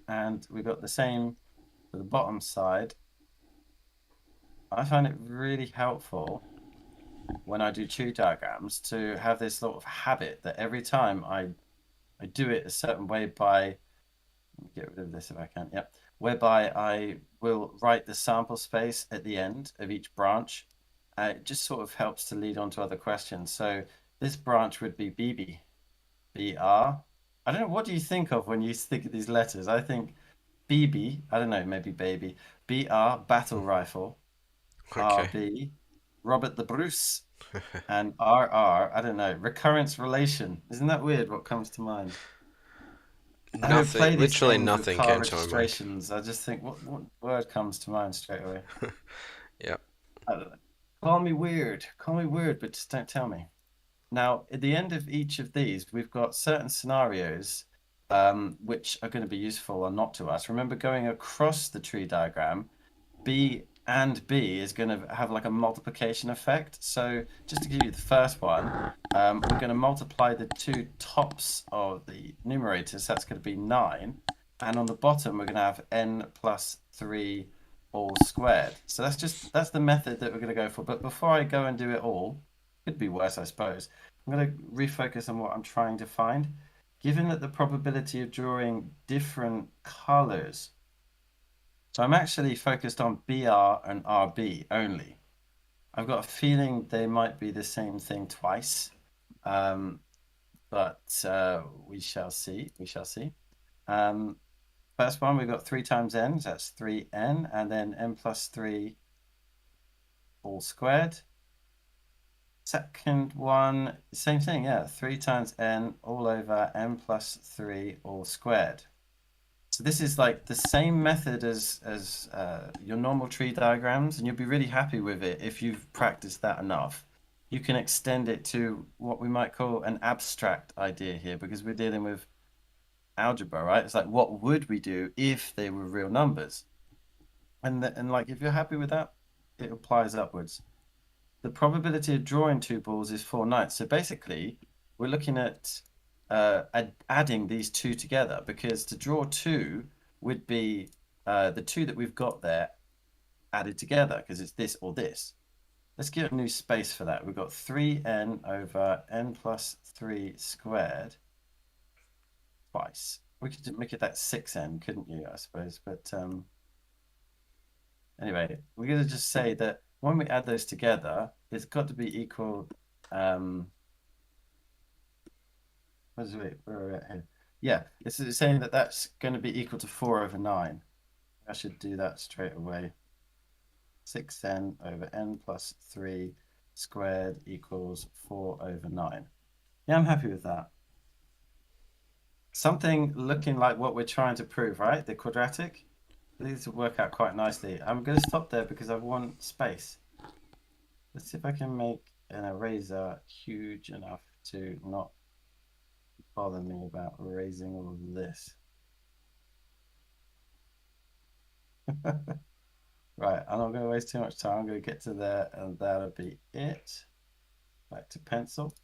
And we got the same for the bottom side. I find it really helpful when I do tree diagrams to have this sort of habit that every time I do it a certain way by, let me get rid of this if I can, yep, whereby I will write the sample space at the end of each branch. It just sort of helps to lead on to other questions. So this branch would be BB, BR. I don't know, what do you think of when you think of these letters? I think BB, I don't know, maybe baby, BR, battle rifle, okay. RB, Robert the Bruce, and RR, I don't know, recurrence relation. Isn't that weird what comes to mind? I would Nothing, play these literally things with nothing car came to my mind. registrations. I just think, what word comes to mind straight away? Yeah. I don't know. Call me weird. Call me weird, but just don't tell me. Now, at the end of each of these, we've got certain scenarios which are going to be useful or not to us. Remember, going across the tree diagram, B and B is going to have like a multiplication effect. So just to give you the first one, we're going to multiply the two tops of the numerators. That's going to be 9. And on the bottom, we're going to have n plus 3 all squared. So that's the method that we're going to go for. But before I go and do it all, could be worse, I suppose. I'm going to refocus on what I'm trying to find. Given that the probability of drawing different colors, so I'm actually focused on BR and RB only. I've got a feeling they might be the same thing twice, um, but we shall see. We shall see. Um, First one, we've got 3 times n, so that's 3n, and then n plus 3 all squared. Second one, same thing, yeah, 3 times n all over n plus 3 all squared. So this is like the same method as your normal tree diagrams, and you'll be really happy with it if you've practiced that enough. You can extend it to what we might call an abstract idea here, because we're dealing with algebra, right? It's like, what would we do if they were real numbers? And like, if you're happy with that, it applies upwards. The probability of drawing 2 balls is 4/9. So basically, we're looking at adding these two together, because to draw 2 would be the 2 that we've got there added together, because it's this or this. Let's give a new space for that. We've got 3n over n plus 3 squared twice. We could make it that 6n, couldn't you, I suppose? But anyway, we're going to just say that when we add those together, it's got to be equal. Where are we at here? Yeah, it's saying that that's going to be equal to 4/9. I should do that straight away. 6n over n plus 3 squared equals 4/9. Yeah, I'm happy with that. Something looking like what we're trying to prove, right? The quadratic. These will work out quite nicely. I'm going to stop there because I want space. Let's see if I can make an eraser huge enough to not bother me about erasing all of this. Right, I'm not going to waste too much time. I'm going to get to there, and that'll be it. Back to pencil.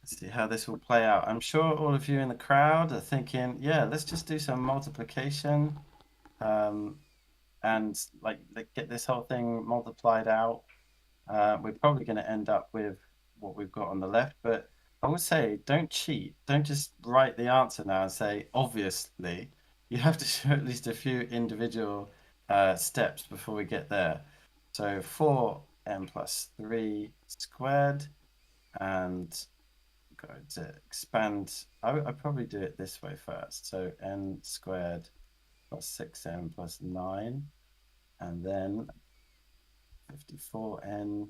Let's see how this will play out. I'm sure all of you in the crowd are thinking, yeah, let's just do some multiplication, and like get this whole thing multiplied out. We're probably going to end up with what we've got on the left, but I would say don't cheat. Don't just write the answer now and say, obviously. You have to show at least a few individual steps before we get there. So 4n plus 3 squared, and going to expand. I'd probably do it this way first. So n squared plus 6n plus 9, and then 54n.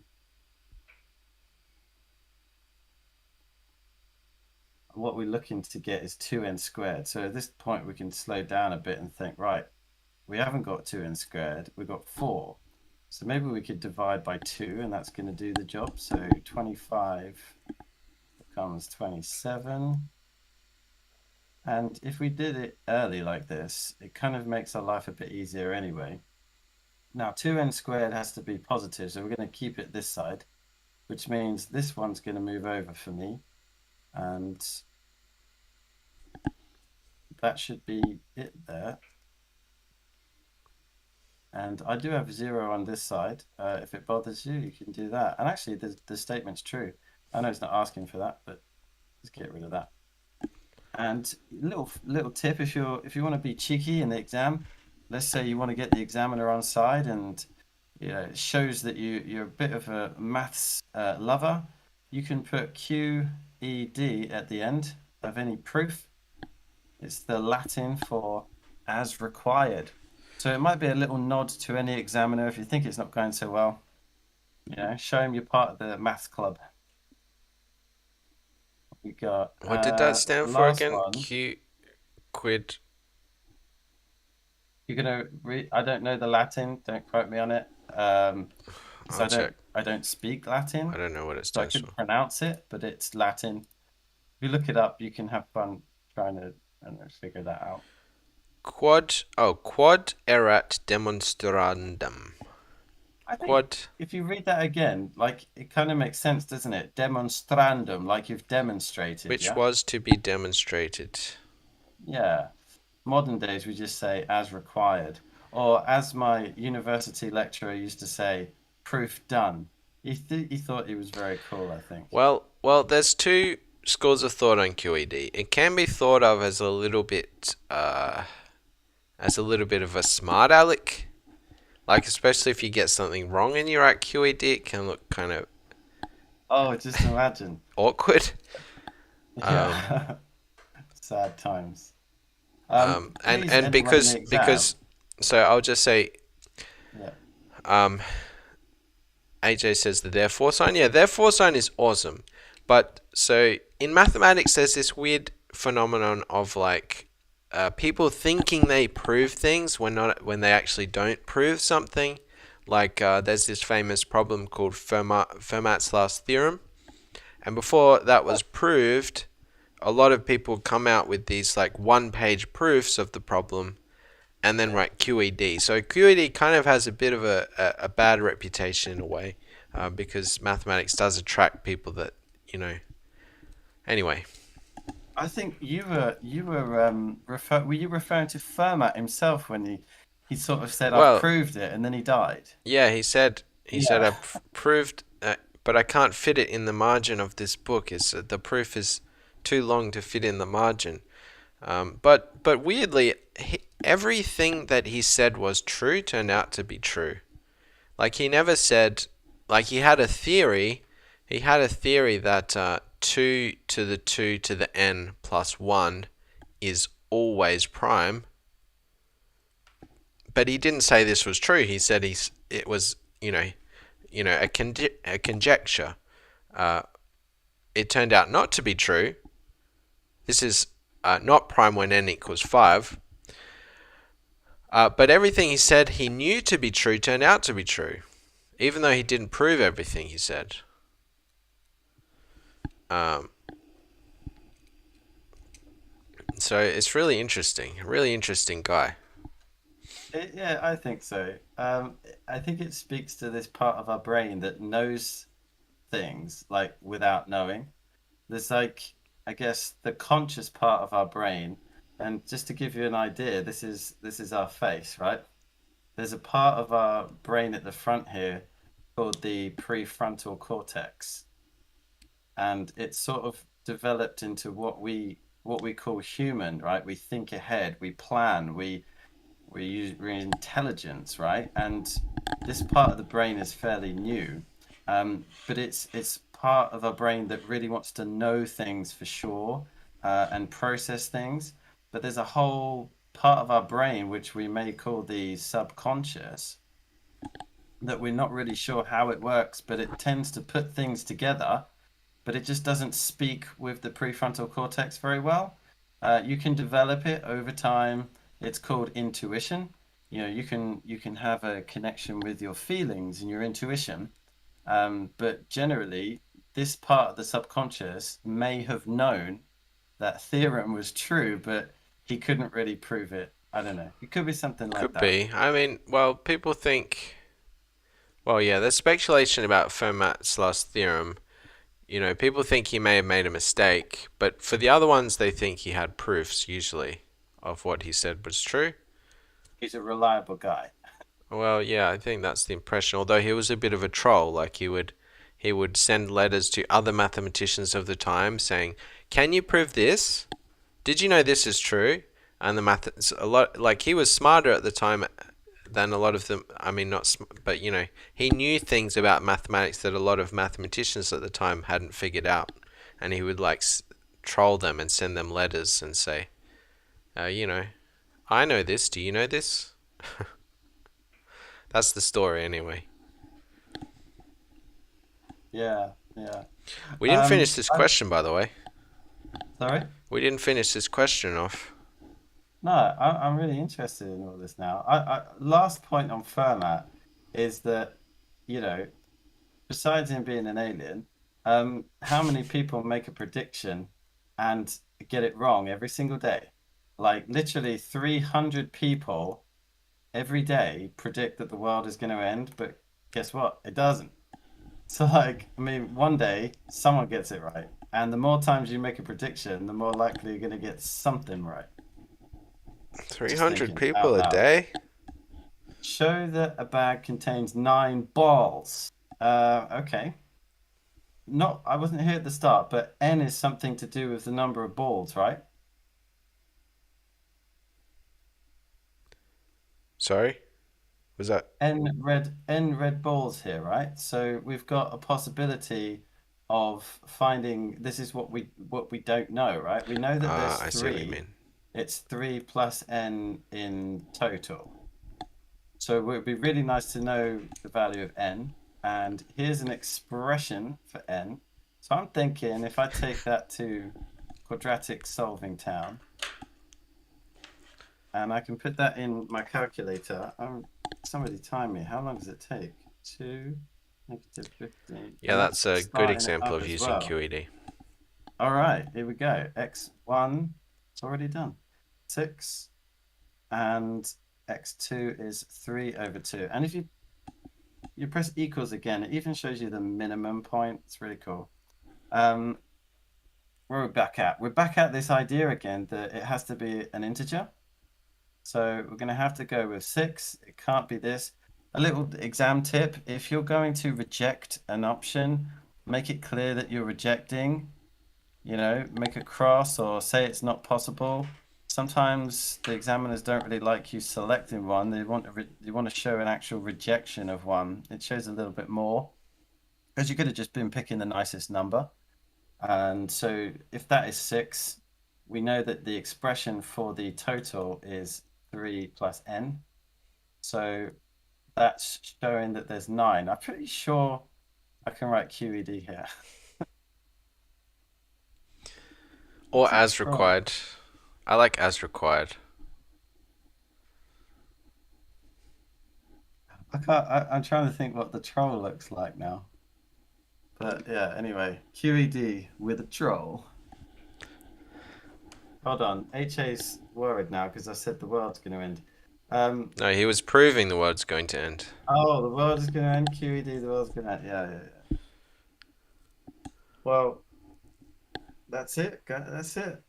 What we're looking to get is 2n squared. So at this point, we can slow down a bit and think, right, we haven't got 2n squared, we've got 4. So maybe we could divide by 2, and that's going to do the job. So 25 becomes 27. And if we did it early like this, it kind of makes our life a bit easier anyway. Now, 2n squared has to be positive, so we're going to keep it this side, which means this one's going to move over for me. And that should be it there. And I do have 0 on this side. If it bothers you, you can do that. And actually, the statement's true. I know it's not asking for that, but let's get rid of that. And little tip, if you want to be cheeky in the exam, let's say you want to get the examiner on side, and it shows that you're a bit of a maths lover. You can put QED at the end of any proof. It's the Latin for as required. So it might be a little nod to any examiner if you think it's not going so well. Show him you're part of the maths club. We got What did that stand for last again? one. Q quid. You're gonna read. I don't know the Latin. Don't quote me on it. So I'll check. I don't speak Latin, I don't know what it so I stands couldn't for. pronounce it, but it's Latin. If you look it up, you can have fun trying to, I don't know, figure that out. Quod erat demonstrandum. I think Quod, if you read that again, like it kind of makes sense, doesn't it? Demonstrandum, like you've demonstrated, which yeah? was to be demonstrated. Yeah. Modern days, we just say as required. Or as my university lecturer used to say, proof done. He thought he was very cool, I think. Well, there's two schools of thought on QED. It can be thought of as a little bit of a smart aleck. Like, especially if you get something wrong and you're at QED, it can look kind of Oh, just imagine. awkward. Yeah. Sad times. Please, And anyone in the because exam. so I'll just say Yeah. um, AJ says the therefore sign. Yeah, therefore sign is awesome. But so in mathematics, there's this weird phenomenon of like people thinking they prove things when they actually don't prove something. Like there's this famous problem called Fermat's last theorem, and before that was proved, a lot of people come out with these like one-page proofs of the problem and then write QED. So QED kind of has a bit of a bad reputation in a way because mathematics does attract people that, you know. Anyway, I think were you referring to Fermat himself when he sort of said I've well, proved it and then he died? yeah, he said Yeah. I proved, but I can't fit it in the margin of this book. Is the proof is too long to fit in the margin. But weirdly, everything that he said was true turned out to be true. Like he never said, like he had a theory. He had a theory that 2 to the 2 to the n plus 1 is always prime. But he didn't say this was true. He said it was, a conjecture. It turned out not to be true. This is not prime when n equals 5. But everything he said he knew to be true turned out to be true, even though he didn't prove everything he said. So it's really interesting. A really interesting guy. Yeah, I think so. I think it speaks to this part of our brain that knows things like without knowing. There's like, I guess, the conscious part of our brain. And just to give you an idea, this is our face, right? There's a part of our brain at the front here called the prefrontal cortex, and it's sort of developed into what we call human, right? We think ahead, we plan, we're intelligence, right? And this part of the brain is fairly new, but it's part of our brain that really wants to know things for sure and process things. But there's a whole part of our brain which we may call the subconscious that we're not really sure how it works, but it tends to put things together, but it just doesn't speak with the prefrontal cortex very well. You can develop it over time. It's called intuition. you can have a connection with your feelings and your intuition. But generally, this part of the subconscious may have known that theorem was true, but he couldn't really prove it. I don't know. It could be something like Could that. be. I mean, well, people think. Well, yeah, there's speculation about Fermat's last theorem. People think he may have made a mistake, but for the other ones, they think he had proofs, usually, of what he said was true. He's a reliable guy. Well, yeah, I think that's the impression. Although he was a bit of a troll, like he would send letters to other mathematicians of the time saying, "Can you prove this? Did you know this is true?" And the math, a lot, like he was smarter at the time than a lot of them. I mean, not, but he knew things about mathematics that a lot of mathematicians at the time hadn't figured out, and he would like troll them and send them letters and say, uh, you know, "I know this. Do you know this?" That's the story, anyway. Yeah, yeah. We didn't finish this I'm question, by the way. sorry. We didn't finish this question off. No, I'm really interested in all this now. Last point on Fermat is that, you know, besides him being an alien, how many people make a prediction and get it wrong every single day? Like literally 300 people every day predict that the world is going to end, but guess what? It doesn't. So like, I mean, one day someone gets it right, and the more times you make a prediction, the more likely you're going to get something right. Just 300 thinking out people a loud. day? Show that a bag contains 9 balls. Okay. Not, I wasn't here at the start, but n is something to do with the number of balls, right? Sorry? Was that? N red balls here, right? So we've got a possibility of finding this is what we don't know, right? We know that Ah, there's I see what you three. mean. It's 3 plus n in total. So it would be really nice to know the value of n. And here's an expression for n. So I'm thinking if I take that to quadratic solving town and I can put that in my calculator. Somebody time me. How long does it take? 2 -15. Yeah, And that's that's a good starting it example up of as using well. QED. All right, here we go. X1, it's already done. 6 and x2 is 3 over 2. And if you press equals again, it even shows you the minimum point. It's really cool. Um, where are we back at? We're back at this idea again that it has to be an integer. So we're going to have to go with 6. It can't be this. A little exam tip, if you're going to reject an option, make it clear that you're rejecting, make a cross or say it's not possible. Sometimes the examiners don't really like you selecting one. They want to show an actual rejection of one. It shows a little bit more because you could have just been picking the nicest number. And so if that is 6, we know that the expression for the total is 3 plus n. So that's showing that there's 9. I'm pretty sure I can write QED here. I'm Or pretty as sure. required. I like as required. I'm trying to think what the troll looks like now. But yeah, anyway, QED with a troll. Hold on, HA's worried now because I said the world's going to end. Um, No, he was proving the world's going to end. oh, the world is going to end. QED, the world's going to end. Yeah, yeah, yeah. Well, that's it. That's it.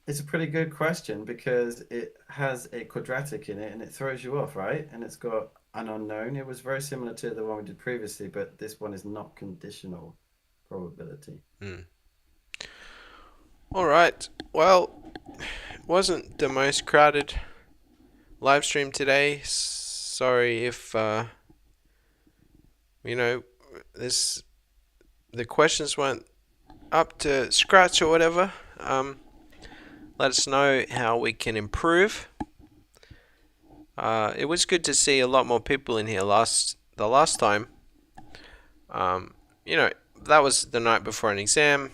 It's a pretty good question because it has a quadratic in it and it throws you off, right? And it's got an unknown. It was very similar to the one we did previously, but this one is not conditional probability. Hmm. All right. Well, it wasn't the most crowded live stream today. Sorry if you know this the questions weren't up to scratch or whatever. Let us know how we can improve. It was good to see a lot more people in here the last time. Um, you know, that was the night before an exam.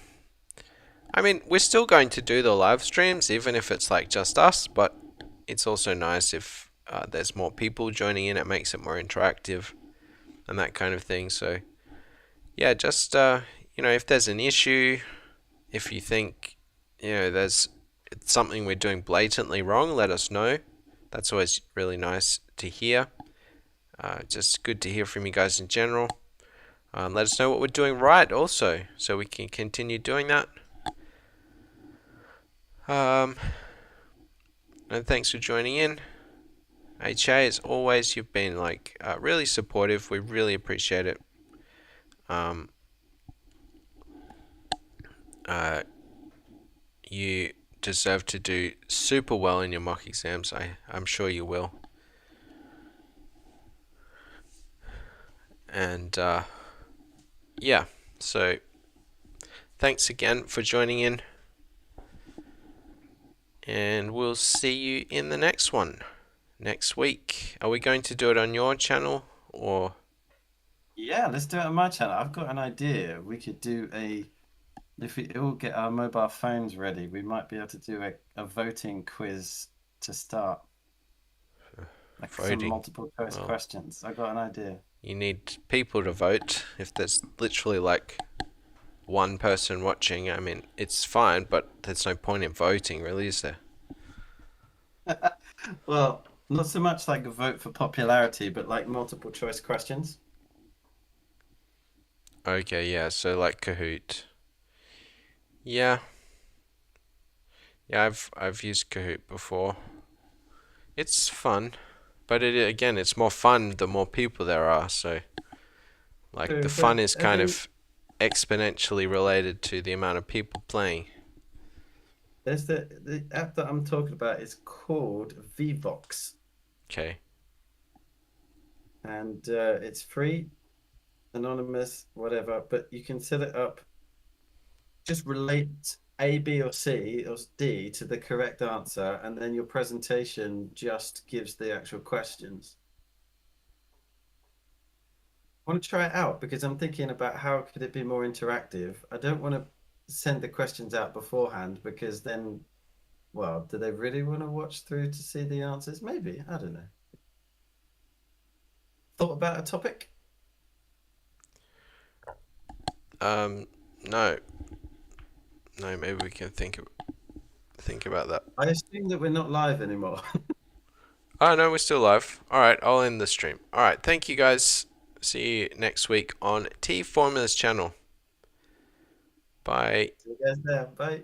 I mean, we're still going to do the live streams, even if it's like just us, but it's also nice if there's more people joining in, it makes it more interactive and that kind of thing. So yeah, just if there's an issue, if you think there's something we're doing blatantly wrong, let us know. That's always really nice to hear. Just good to hear from you guys in general. Let us know what we're doing right also, so we can continue doing that. And thanks for joining in. HA, as always, you've been really supportive. We really appreciate it. You deserve to do super well in your mock exams. I'm sure you will. And yeah, so thanks again for joining in. And we'll see you in the next one next week. Are we going to do it on your channel or? Yeah, let's do it on my channel. I've got an idea. We could do if we all get our mobile phones ready, we might be able to do a voting quiz to start. Like some Voting? multiple choice Well, questions. I got an idea. you need people to vote. If there's literally one person watching, I mean, it's fine, but there's no point in voting, really, is there? Well, not so much like a vote for popularity, but like multiple choice questions. Okay, yeah, so like Kahoot. Yeah. Yeah, I've used Kahoot before. It's fun, but it's more fun the more people there are, so like the True, fun but is kind of exponentially related to the amount of people playing. there's the app that I'm talking about is called Vvox, Okay. and it's free, anonymous, whatever. But you can set it up. Just relate A, B, or C or D to the correct answer, and then your presentation just gives the actual questions. I want to try it out because I'm thinking about how could it be more interactive. I don't want to send the questions out beforehand because then, well, do they really want to watch through to see the answers? Maybe, I don't know. Thought about a topic? No, no, maybe we can think about that. I assume that we're not live anymore. Oh no, we're still live. All right, I'll end the stream. All right, thank you guys. See you next week on TeaFormula's channel. Bye. See you guys there. Bye.